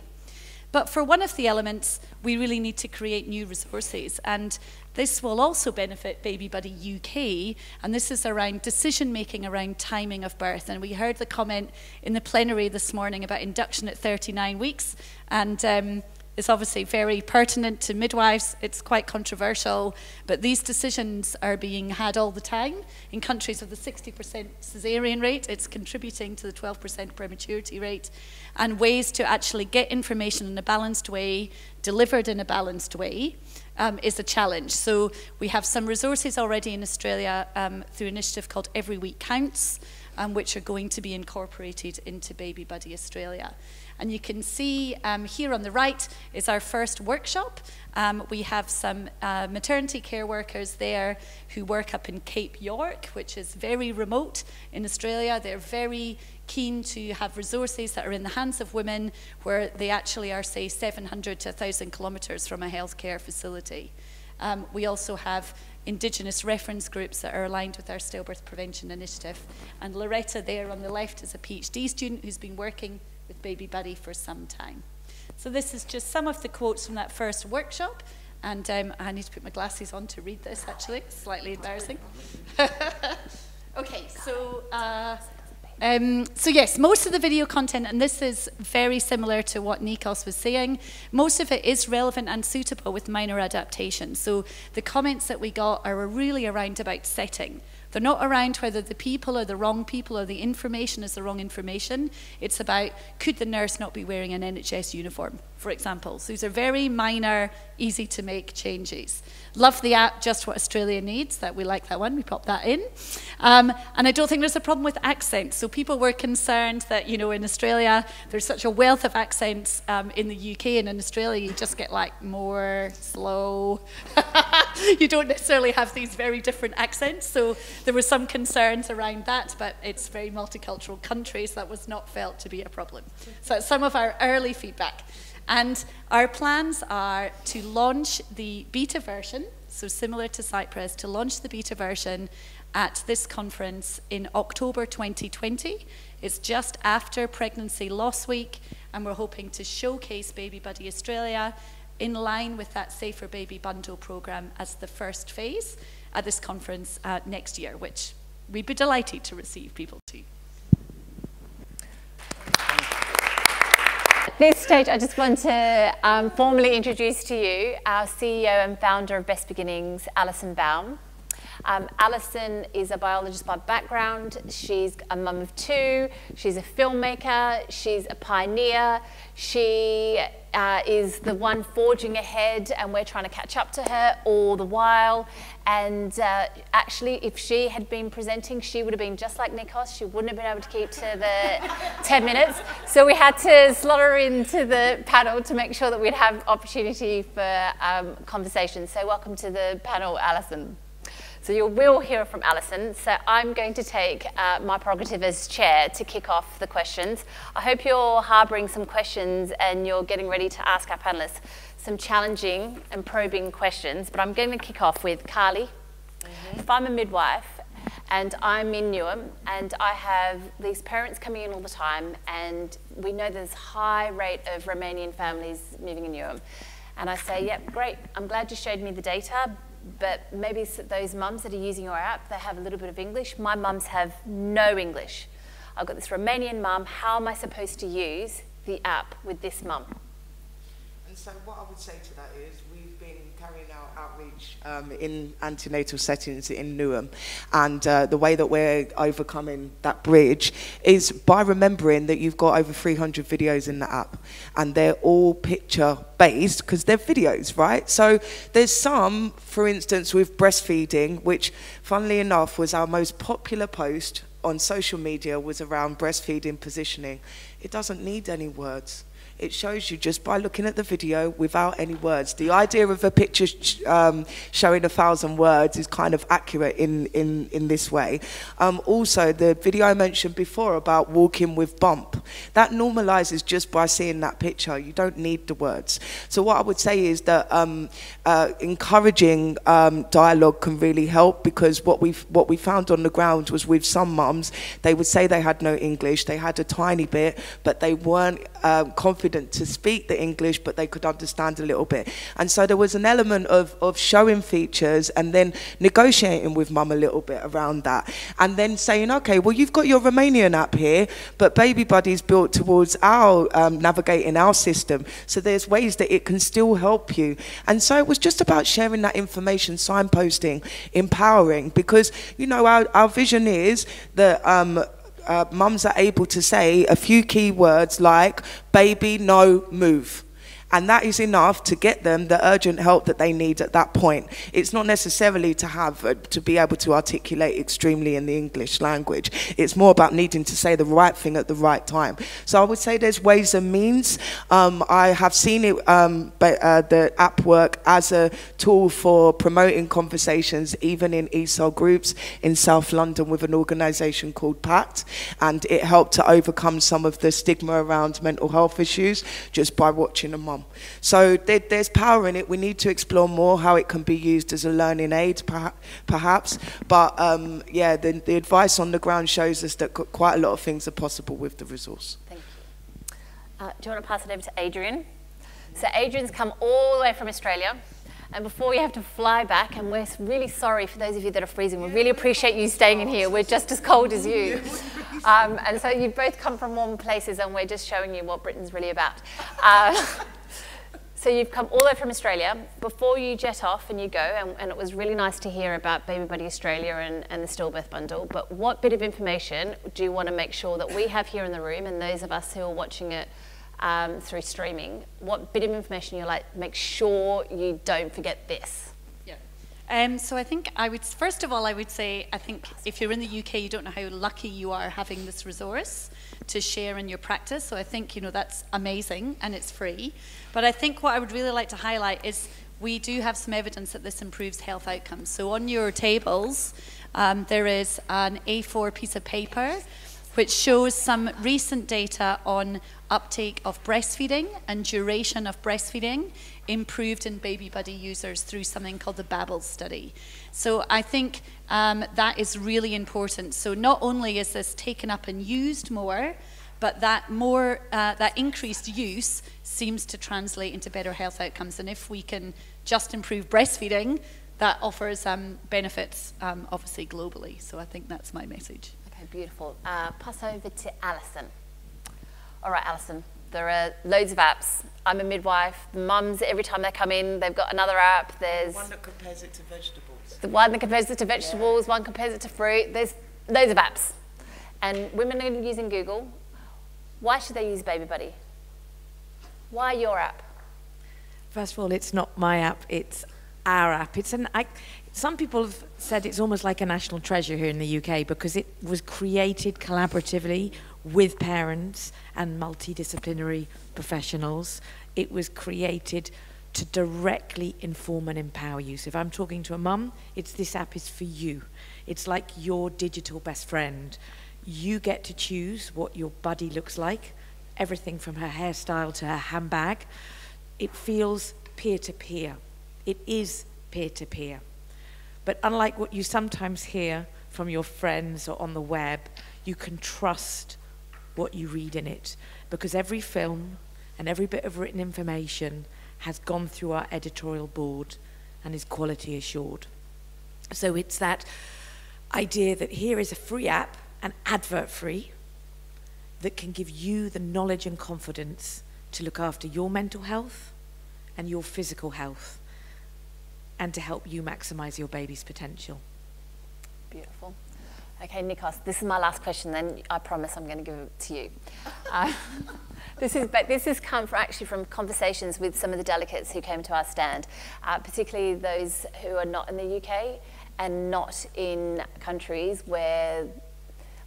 But for one of the elements, we really need to create new resources. And this will also benefit Baby Buddy UK, and this is around decision-making around timing of birth. And we heard the comment in the plenary this morning about induction at 39 weeks, and it's obviously very pertinent to midwives. It's quite controversial, but these decisions are being had all the time. In countries with the 60% caesarean rate, it's contributing to the 12% prematurity rate, and ways to actually get information in a balanced way, delivered in a balanced way, is a challenge. So we have some resources already in Australia through an initiative called Every Week Counts, which are going to be incorporated into Baby Buddy Australia. And you can see here on the right is our first workshop. We have some maternity care workers there who work up in Cape York, which is very remote in Australia. They're very keen to have resources that are in the hands of women where they actually are, say, 700 to 1,000 kilometres from a healthcare facility. We also have Indigenous reference groups that are aligned with our stillbirth prevention initiative. And Loretta there on the left is a PhD student who's been working with Baby Buddy for some time. So this is just some of the quotes from that first workshop, and I need to put my glasses on to read this actually, it's slightly embarrassing. Okay, so yes, most of the video content, and this is very similar to what Nicos was saying, most of it is relevant and suitable with minor adaptations. So the comments that we got are really around about setting. They're not around whether the people are the wrong people or the information is the wrong information. It's about, could the nurse not be wearing an NHS uniform, for example. So these are very minor, easy to make changes. Love the app, Just What Australia Needs. That we like that one, we pop that in. And I don't think there's a problem with accents. So people were concerned that, you know, in Australia, there's such a wealth of accents in the UK, and in Australia you just get like more slow. You don't necessarily have these very different accents. So there were some concerns around that, but it's very multicultural countries, that was not felt to be a problem. So that's some of our early feedback. And our plans are to launch the beta version, so similar to Cyprus, to launch the beta version at this conference in October 2020. It's just after Pregnancy Loss Week, and we're hoping to showcase Baby Buddy Australia in line with that Safer Baby Bundle programme as the first phase at this conference next year, which we'd be delighted to receive people to. At this stage, I just want to formally introduce to you our CEO and founder of Best Beginnings, Alison Baum. Alison is a biologist by background. She's a mum of two. She's a filmmaker. She's a pioneer. She is the one forging ahead, and we're trying to catch up to her all the while. And actually, if she had been presenting, she would have been just like Nicos. She wouldn't have been able to keep to the 10 minutes. So we had to slot her into the panel to make sure that we'd have opportunity for conversation. So welcome to the panel, Alison. So you will hear from Alison. So I'm going to take my prerogative as chair to kick off the questions. I hope you're harbouring some questions and you're getting ready to ask our panellists some challenging and probing questions. But I'm going to kick off with Carly. If I'm a midwife and I'm in Newham and I have these parents coming in all the time, and we know there's a high rate of Romanian families moving in Newham, and I say, yep, great, I'm glad you showed me the data, but maybe those mums that are using your app, they have a little bit of English. My mums have no English. I've got this Romanian mum. How am I supposed to use the app with this mum? And so what I would say to that is we've been carrying out outreach in antenatal settings in Newham. And the way that we're overcoming that bridge is by remembering that you've got over 300 videos in the app. And they're all picture-based because they're videos, right? So there's some, for instance, with breastfeeding, which, funnily enough, was our most popular post on social media, was around breastfeeding positioning. It doesn't need any words. It shows you just by looking at the video without any words. The idea of a picture showing 1,000 words is kind of accurate in this way. Also, the video I mentioned before about walking with bump, that normalizes just by seeing that picture. You don't need the words. So what I would say is that encouraging dialogue can really help, because what we found on the ground was with some mums, they would say they had no English, they had a tiny bit, but they weren't confident confident to speak the English, but they could understand a little bit. And so there was an element of showing features and then negotiating with mum a little bit around that. And then saying, okay, well, you've got your Romanian app here, but Baby Buddy's built towards our navigating our system. So there's ways that it can still help you. And so it was just about sharing that information, signposting, empowering, because, you know, our vision is that mums are able to say a few key words like, baby, no, move. And that is enough to get them the urgent help that they need at that point. It's not necessarily to have, to be able to articulate extremely in the English language. It's more about needing to say the right thing at the right time. So I would say there's ways and means. I have seen it, the app work as a tool for promoting conversations, even in ESOL groups in South London with an organisation called PACT. And it helped to overcome some of the stigma around mental health issues just by watching a mum. So there's power in it. We need to explore more how it can be used as a learning aid, perhaps. But yeah, the advice on the ground shows us that quite a lot of things are possible with the resource. Thank you. Do you want to pass it over to Adrian? So Adrian's come all the way from Australia. And before you have to fly back, and we're really sorry for those of you that are freezing, we really appreciate you staying in here. We're just as cold as you. And so you've both come from warm places, and we're just showing you what Britain's really about. So you've come all the way from Australia. Before you jet off and you go, and it was really nice to hear about Baby Buddy Australia and the stillbirth bundle, but what bit of information do you want to make sure that we have here in the room, and those of us who are watching it through streaming, what bit of information you like, make sure you don't forget this? So I think first of all, I would say, I think if you're in the UK, you don't know how lucky you are having this resource to share in your practice. So I think, you know, that's amazing and it's free. But I think what I would really like to highlight is we do have some evidence that this improves health outcomes. So on your tables, there is an A4 piece of paper which shows some recent data on uptake of breastfeeding and duration of breastfeeding improved in Baby Buddy users through something called the Babel study. So I think that is really important. So not only is this taken up and used more, but that increased use seems to translate into better health outcomes. And if we can just improve breastfeeding, that offers benefits, obviously, globally. So I think that's my message. Okay, beautiful. Pass over to Alison. All right, Alison, there are loads of apps. I'm a midwife. The mums, every time they come in, they've got another app. There's one that compares it to vegetables. The one that compares it to vegetables, one compares it to fruit. There's loads of apps. And women are using Google. Why should they use Baby Buddy? Why your app? First of all, it's not my app, it's our app. Some people have said it's almost like a national treasure here in the UK because it was created collaboratively with parents and multidisciplinary professionals. It was created to directly inform and empower you. So if I'm talking to a mum, this app is for you. It's like your digital best friend. You get to choose what your buddy looks like, everything from her hairstyle to her handbag. It feels peer-to-peer. It is peer-to-peer. But unlike what you sometimes hear from your friends or on the web, you can trust what you read in it, because every film and every bit of written information has gone through our editorial board and is quality assured. So it's that idea that here is a free app, an advert free, that can give you the knowledge and confidence to look after your mental health and your physical health, and to help you maximize your baby's potential. Beautiful. Okay, Nicos, this is my last question, then I promise I'm going to give it to you. This has come from conversations with some of the delegates who came to our stand, particularly those who are not in the UK and not in countries where,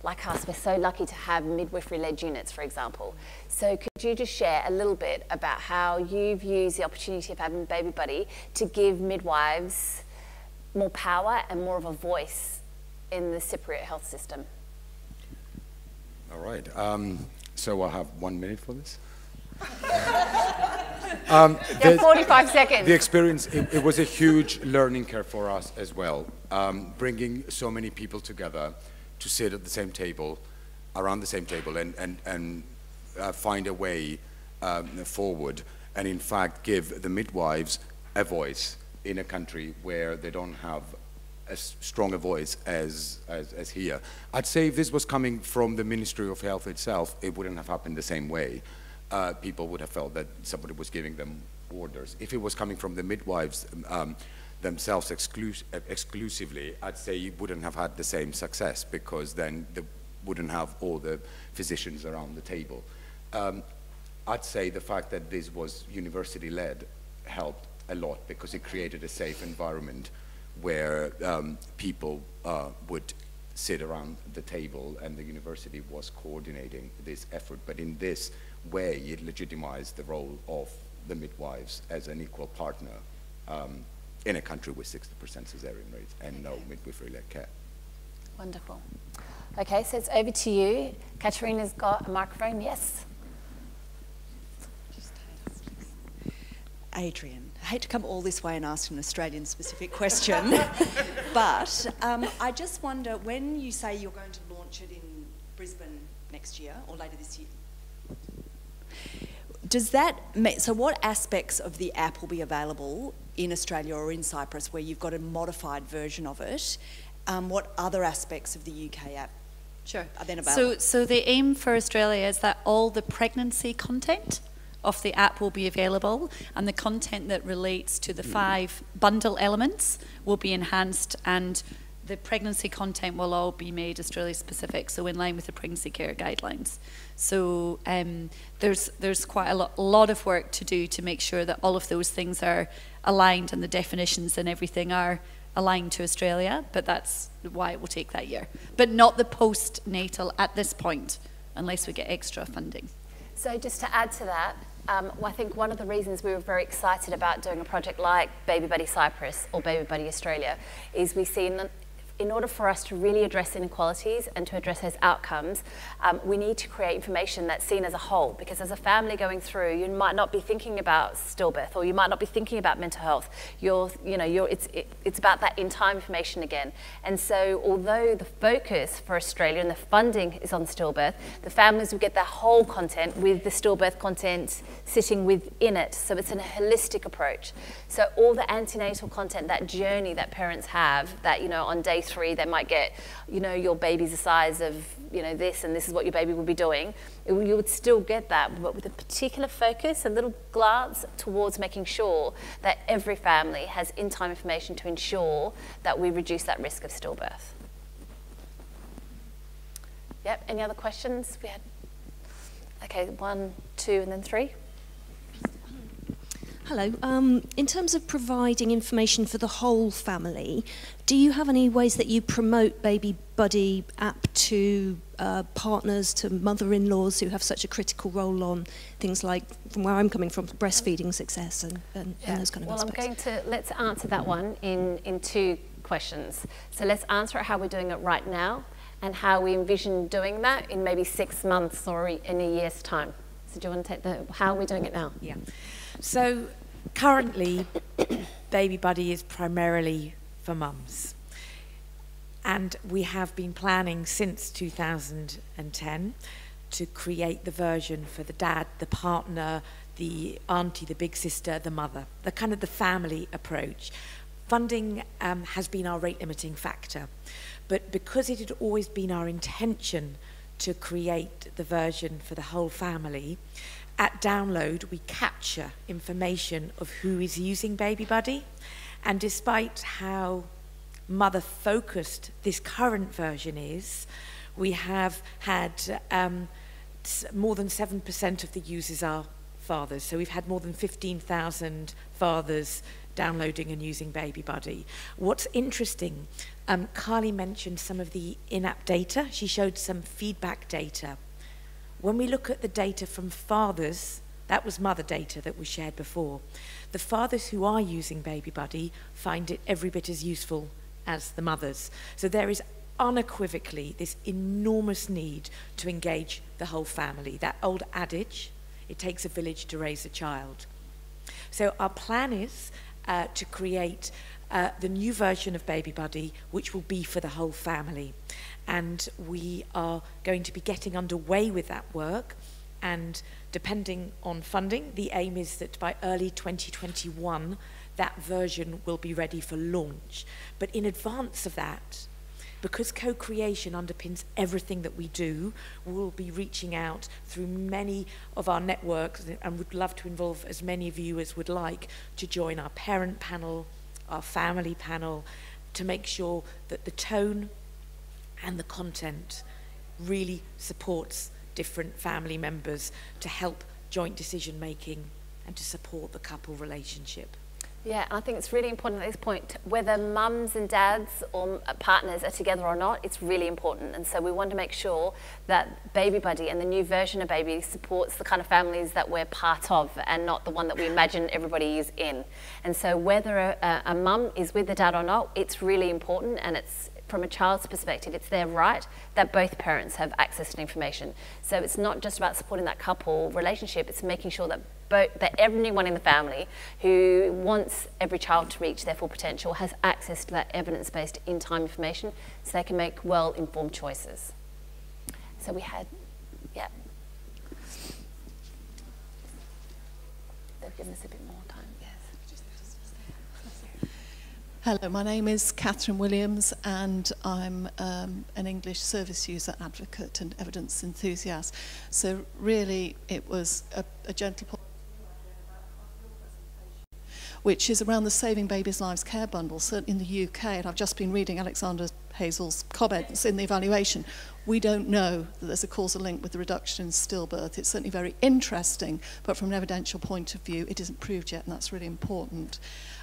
like us, we're so lucky to have midwifery-led units, for example. So could you just share a little bit about how you've used the opportunity of having Baby Buddy to give midwives more power and more of a voice in the Cypriot health system? All right. So I have 1 minute for this. 45 seconds. The experience, it was a huge learning curve for us as well. Bringing so many people together to sit at the same table, around the same table, and find a way forward and in fact give the midwives a voice in a country where they don't have as strong a voice as here. I'd say if this was coming from the Ministry of Health itself, it wouldn't have happened the same way. People would have felt that somebody was giving them orders. If it was coming from the midwives themselves exclusively, I'd say you wouldn't have had the same success, because then they wouldn't have all the physicians around the table. I'd say the fact that this was university-led helped a lot, because it created a safe environment where people would sit around the table, and the university was coordinating this effort. But in this way, it legitimized the role of the midwives as an equal partner in a country with 60% cesarean rates and no midwifery-led care. Wonderful. Okay, so it's over to you. Katerina's got a microphone, yes? Adrian, I hate to come all this way and ask an Australian-specific question, but I just wonder, when you say you're going to launch it in Brisbane next year, or later this year, does that so what aspects of the app will be available in Australia or in Cyprus where you've got a modified version of it? What other aspects of the UK app are then available? So the aim for Australia is that all the pregnancy content of the app will be available, and the content that relates to the 5 bundle elements will be enhanced, and the pregnancy content will all be made Australia specific, so in line with the pregnancy care guidelines. So there's quite a lot of work to do to make sure that all of those things are aligned, and the definitions and everything are aligned to Australia, but that's why it will take that year. But not the postnatal at this point, unless we get extra funding. So just to add to that, I think one of the reasons we were very excited about doing a project like Baby Buddy Cyprus or Baby Buddy Australia is we see in order for us to really address inequalities and to address those outcomes, we need to create information that's seen as a whole, because as a family going through, you might not be thinking about stillbirth, or you might not be thinking about mental health. It's about that in-time information again. And so although the focus for Australia and the funding is on stillbirth, the families will get their whole content with the stillbirth content sitting within it. So it's a holistic approach. So all the antenatal content, that journey that parents have, that, on day 3, they might get, your baby's the size of, this, and this is what your baby will be doing. You would still get that, but with a particular focus, a little glance towards making sure that every family has in-time information to ensure that we reduce that risk of stillbirth. Yep, any other questions? We had, okay, 1, 2, and then 3. Hello. In terms of providing information for the whole family, do you have any ways that you promote Baby Buddy app to partners, to mother-in-laws who have such a critical role on things like, from where I'm coming from, breastfeeding success and those kind of aspects? Let's answer that one in 2 questions. So let's answer how we're doing it right now and how we envision doing that in maybe 6 months or in a year's time. So do you want to take how we're doing it now? Yeah. So currently, Baby Buddy is primarily for mums. And we have been planning since 2010 to create the version for the dad, the partner, the auntie, the big sister, the mother, the kind of the family approach. Funding has been our rate limiting factor. But because it had always been our intention to create the version for the whole family, at download, we capture information of who is using Baby Buddy. And despite how mother-focused this current version is, we have had more than 7% of the users are fathers. So we've had more than 15,000 fathers downloading and using Baby Buddy. What's interesting, Carly mentioned some of the in-app data. She showed some feedback data. When we look at the data from fathers, that was mother data that was shared before. The fathers who are using Baby Buddy find it every bit as useful as the mothers. So there is unequivocally this enormous need to engage the whole family. That old adage, it takes a village to raise a child. So our plan is to create the new version of Baby Buddy, which will be for the whole family. And we are going to be getting underway with that work And depending on funding, the aim is that by early 2021, that version will be ready for launch. But in advance of that, because co-creation underpins everything that we do, we'll be reaching out through many of our networks and would love to involve as many of you as would like to join our parent panel, our family panel, to make sure that the tone and the content really supports different family members to help joint decision making and to support the couple relationship. Yeah, I think it's really important at this point, whether mums and dads or partners are together or not, it's really important. And so we want to make sure that Baby Buddy and the new version of Baby supports the kind of families that we're part of and not the one that we imagine everybody is in. And so whether a mum is with the dad or not, it's really important, and it's, from a child's perspective, it's their right that both parents have access to information. So it's not just about supporting that couple relationship, it's making sure that everyone in the family who wants every child to reach their full potential has access to that evidence-based in-time information so they can make well-informed choices. So we had, yeah. They've given us a bit more time, yes. Hello, my name is Catherine Williams and I'm an English service user advocate and evidence enthusiast. So really it was a gentle point, which is around the Saving Babies' Lives Care Bundle, certainly in the UK, and I've just been reading Alexander Hazel's comments in the evaluation. We don't know that there's a causal link with the reduction in stillbirth. It's certainly very interesting, but from an evidential point of view, it isn't proved yet, and that's really important.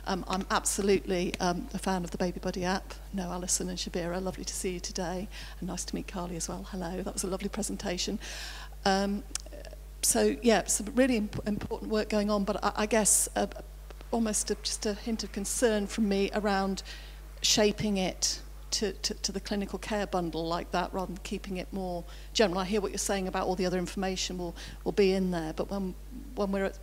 I'm absolutely a fan of the Baby Buddy app. No, Alison and Shabira, lovely to see you today, and nice to meet Carly as well. Hello, that was a lovely presentation. So yeah, some really important work going on, but I guess almost just a hint of concern from me around shaping it to the clinical care bundle like that rather than keeping it more general. I hear what you're saying about all the other information will be in there, but when we're at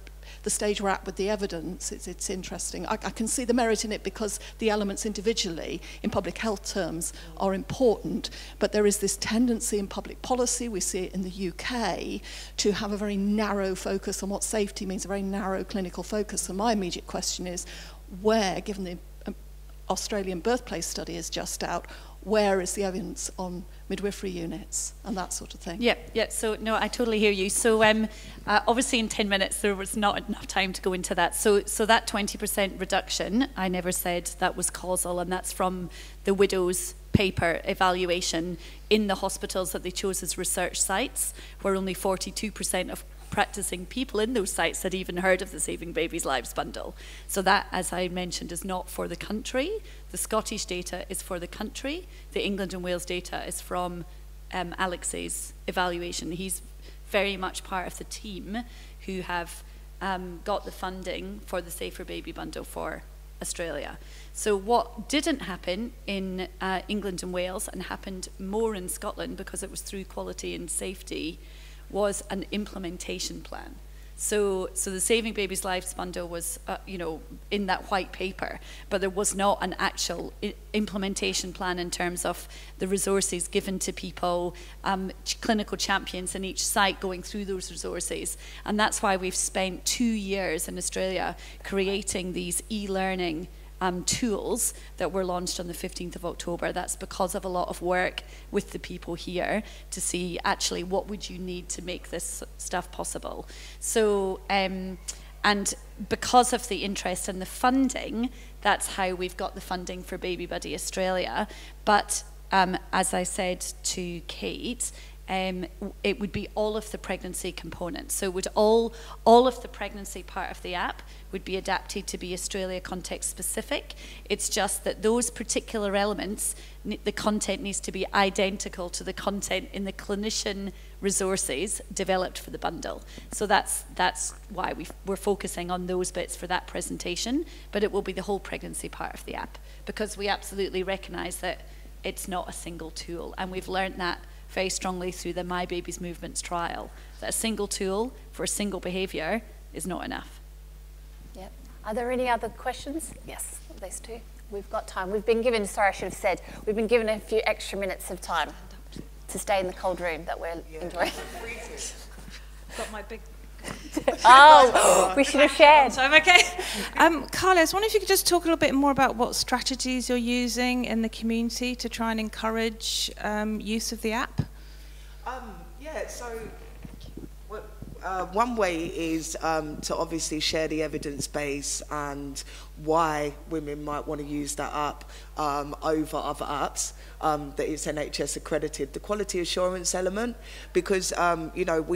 the stage we're at with the evidence, it's interesting. I can see the merit in it because the elements individually, in public health terms, are important, but there is this tendency in public policy, we see it in the UK, to have a very narrow focus on what safety means, a very narrow clinical focus. So my immediate question is, where, given the Australian birthplace study is just out, where is the evidence on midwifery units and that sort of thing? Yeah, so no, I totally hear you. So obviously in 10 minutes there was not enough time to go into that. So that 20% reduction, I never said that was causal, and that's from the Widows paper evaluation in the hospitals that they chose as research sites, where only 42% of practicing people in those sites had even heard of the Saving Babies' Lives bundle. So that, as I mentioned, is not for the country. The Scottish data is for the country. The England and Wales data is from Alex's evaluation. He's very much part of the team who have got the funding for the Safer Baby bundle for Australia. So what didn't happen in England and Wales, and happened more in Scotland because it was through quality and safety, was an implementation plan. So the Saving Babies' Lives bundle was, in that white paper, but there was not an actual implementation plan in terms of the resources given to people, clinical champions in each site going through those resources. And that's why we've spent 2 years in Australia creating these e-learning tools that were launched on the 15th of October. That's because of a lot of work with the people here to see actually what would you need to make this stuff possible. So, and because of the interest and the funding, that's how we've got the funding for Baby Buddy Australia. But as I said to Kate, it would be all of the pregnancy components. So would all of the pregnancy part of the app would be adapted to be Australia context specific. It's just that those particular elements, the content needs to be identical to the content in the clinician resources developed for the bundle. So that's why we're focusing on those bits for that presentation, but it will be the whole pregnancy part of the app, because we absolutely recognise that it's not a single tool, and we've learned that very strongly through the My Babies Movements trial, that a single tool for a single behaviour is not enough. Yep. Are there any other questions? Yes, these two. We've got time. We've been given, sorry, I should have said, we've been given a few extra minutes of time to stay in the cold room that we're enjoying. got my big... Oh, we should have shared. So I'm okay. Carly, I was wondering if you could just talk a little bit more about what strategies you're using in the community to try and encourage use of the app. Yeah, so one way is to obviously share the evidence base and why women might want to use that app over other apps that is NHS accredited. The quality assurance element, because you know,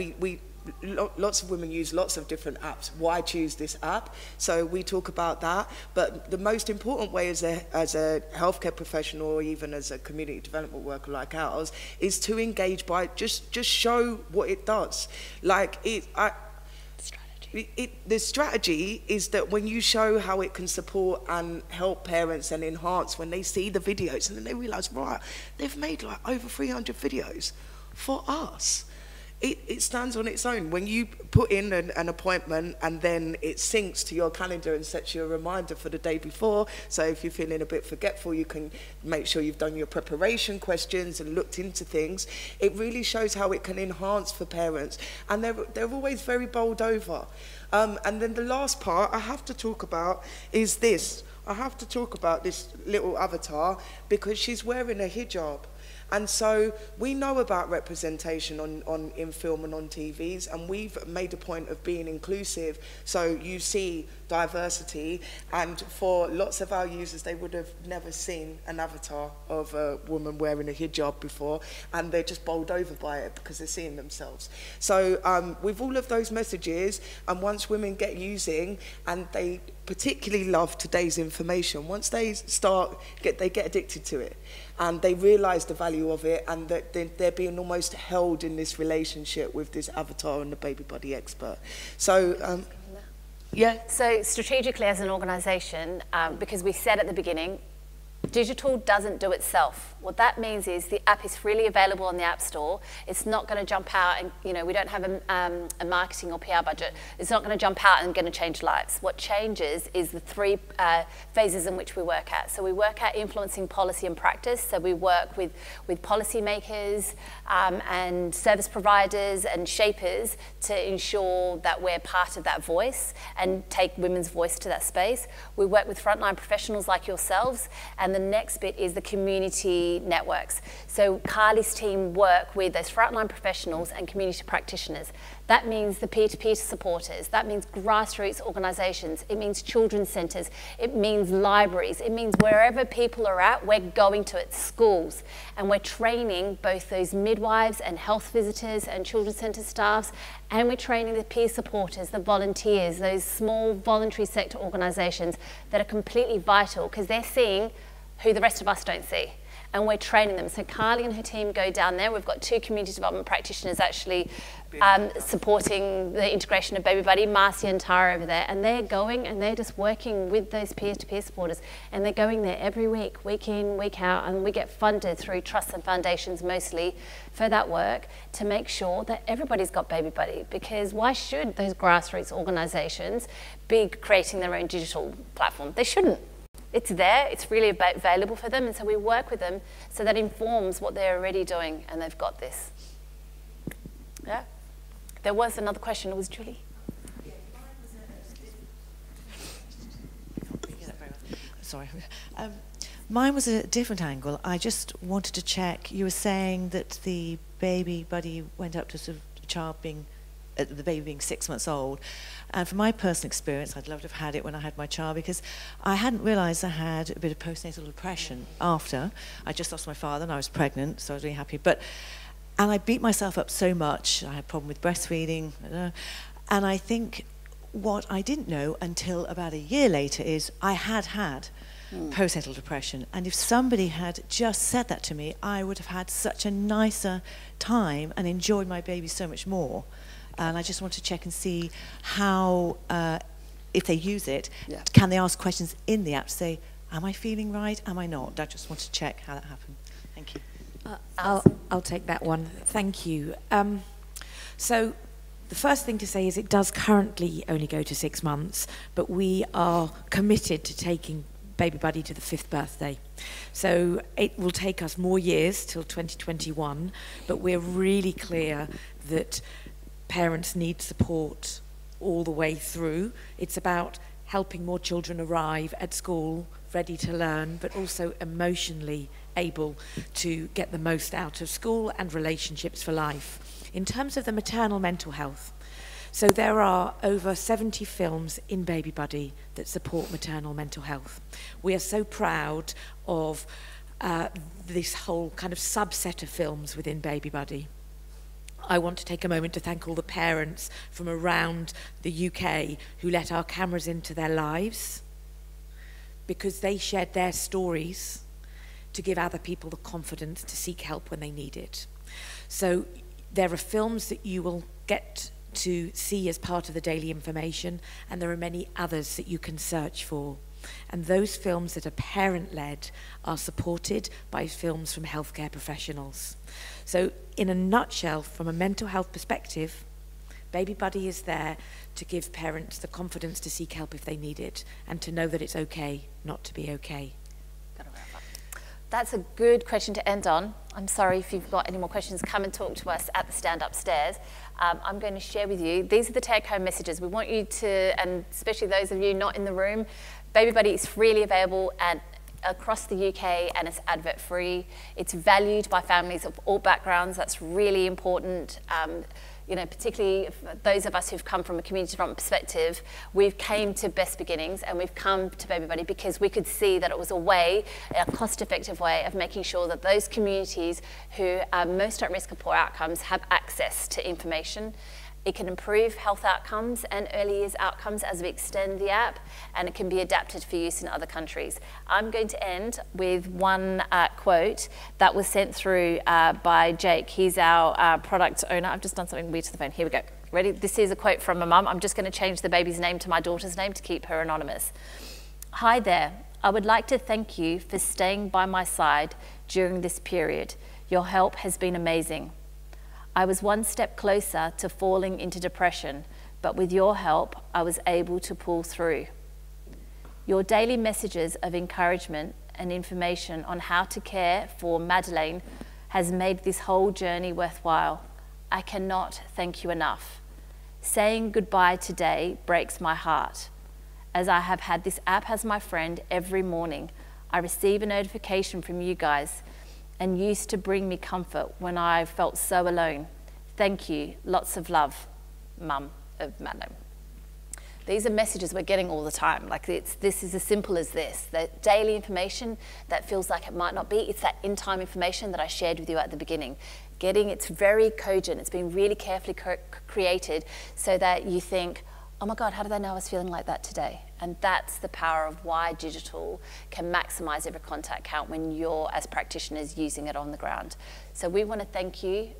lots of women use lots of different apps. Why choose this app? So we talk about that. But the most important way as a healthcare professional, or even as a community development worker like ours, is to engage by just show what it does. Like the strategy is that when you show how it can support and help parents and enhance, when they see the videos and then they realise, right, they've made like over 300 videos for us. It stands on its own. When you put in an appointment and then it syncs to your calendar and sets you a reminder for the day before, so if you're feeling a bit forgetful, you can make sure you've done your preparation questions and looked into things. It really shows how it can enhance for parents, and they're always very bowled over. And then the last part I have to talk about is this. I have to talk about this little avatar because she's wearing a hijab. And so we know about representation in film and on TVs, and we've made a point of being inclusive. So you see diversity, and for lots of our users, they would have never seen an avatar of a woman wearing a hijab before, and they're just bowled over by it because they're seeing themselves. So with all of those messages, and once women get using, and they particularly love today's information, once they they get addicted to it, and they realise the value of it, and that they're being almost held in this relationship with this avatar and the baby buddy expert. So, yeah. So strategically as an organisation, because we said at the beginning, digital doesn't do itself. What that means is the app is freely available on the App Store. It's not going to jump out and, you know, we don't have a marketing or PR budget. It's not going to jump out and going to change lives. What changes is the three phases in which we work at. So we work at influencing policy and practice. So we work with policymakers and service providers and shapers to ensure that we're part of that voice and take women's voice to that space. We work with frontline professionals like yourselves, and the next bit is the community networks. So Carly's team work with those frontline professionals and community practitioners. That means the peer-to-peer supporters. That means grassroots organisations. It means children's centres. It means libraries. It means wherever people are at, we're going to it, schools. And we're training both those midwives and health visitors and children's centre staffs, and we're training the peer supporters, the volunteers, those small voluntary sector organisations that are completely vital because they're seeing who the rest of us don't see. And we're training them. So Carly and her team go down there. We've got 2 community development practitioners actually supporting the integration of Baby Buddy, Marcia and Tara over there. And they're going and they're just working with those peer-to-peer supporters. And they're going there every week, week in, week out. And we get funded through trusts and foundations mostly for that work to make sure that everybody's got Baby Buddy. Because why should those grassroots organisations be creating their own digital platform? They shouldn't. It's there, it's really available for them, and so we work with them so that informs what they're already doing, and they've got this. Yeah? There was another question, it was Julie. Sorry. Mine was a different angle. I just wanted to check, you were saying that the baby buddy went up to sort of the child being, the baby being 6 months old. And from my personal experience, I'd love to have had it when I had my child because I hadn't realised I had a bit of postnatal depression after. I just lost my father and I was pregnant, so I was really happy. And I beat myself up so much. I had a problem with breastfeeding. And I think what I didn't know until about a year later is I had postnatal depression. And if somebody had just said that to me, I would have had such a nicer time and enjoyed my baby so much more. And I just want to check and see how, if they use it, can they ask questions in the app to say, am I feeling right, am I not? I just want to check how that happened. Thank you. I'll take that one. Thank you. So the first thing to say is it does currently only go to 6 months, but we are committed to taking Baby Buddy to the 5th birthday. So it will take us more years till 2021, but we're really clear that parents need support all the way through. It's about helping more children arrive at school ready to learn, but also emotionally able to get the most out of school and relationships for life. In terms of the maternal mental health, so there are over 70 films in Baby Buddy that support maternal mental health. We are so proud of this whole kind of subset of films within Baby Buddy. I want to take a moment to thank all the parents from around the UK who let our cameras into their lives, because they shared their stories to give other people the confidence to seek help when they need it. So there are films that you will get to see as part of the daily information, and there are many others that you can search for. And those films that are parent-led are supported by films from healthcare professionals. So in a nutshell, from a mental health perspective, Baby Buddy is there to give parents the confidence to seek help if they need it, and to know that it's okay not to be okay. That's a good question to end on. I'm sorry if you've got any more questions, come and talk to us at the stand upstairs. I'm going to share with you, these are the take-home messages. We want you to, and especially those of you not in the room, Baby Buddy is freely available across the UK, and it's advert-free. It's valued by families of all backgrounds. That's really important. You know, particularly those of us who've come from a community development perspective, we've came to Best Beginnings and we've come to Baby Buddy because we could see that it was a cost-effective way of making sure that those communities who are most at risk of poor outcomes have access to information. It can improve health outcomes and early years outcomes as we extend the app, and it can be adapted for use in other countries. I'm going to end with one quote that was sent through by Jake. He's our product owner. I've just done something weird to the phone. Here we go. Ready? This is a quote from a mum. I'm just going to change the baby's name to my daughter's name to keep her anonymous. Hi there. I would like to thank you for staying by my side during this period. Your help has been amazing. I was one step closer to falling into depression, but with your help, I was able to pull through. Your daily messages of encouragement and information on how to care for Madeleine has made this whole journey worthwhile. I cannot thank you enough. Saying goodbye today breaks my heart, as I have had this app as my friend every morning. I receive a notification from you guys, and used to bring me comfort when I felt so alone. Thank you. Lots of love, Mum of Madeleine. These are messages we're getting all the time. Like this is as simple as this. The daily information that feels like it might not be, it's that in-time information that I shared with you at the beginning. It's very cogent. It's been really carefully created so that you think, oh my God, how did they know I was feeling like that today? And that's the power of why digital can maximize every contact count when you're, as practitioners, using it on the ground. So we want to thank you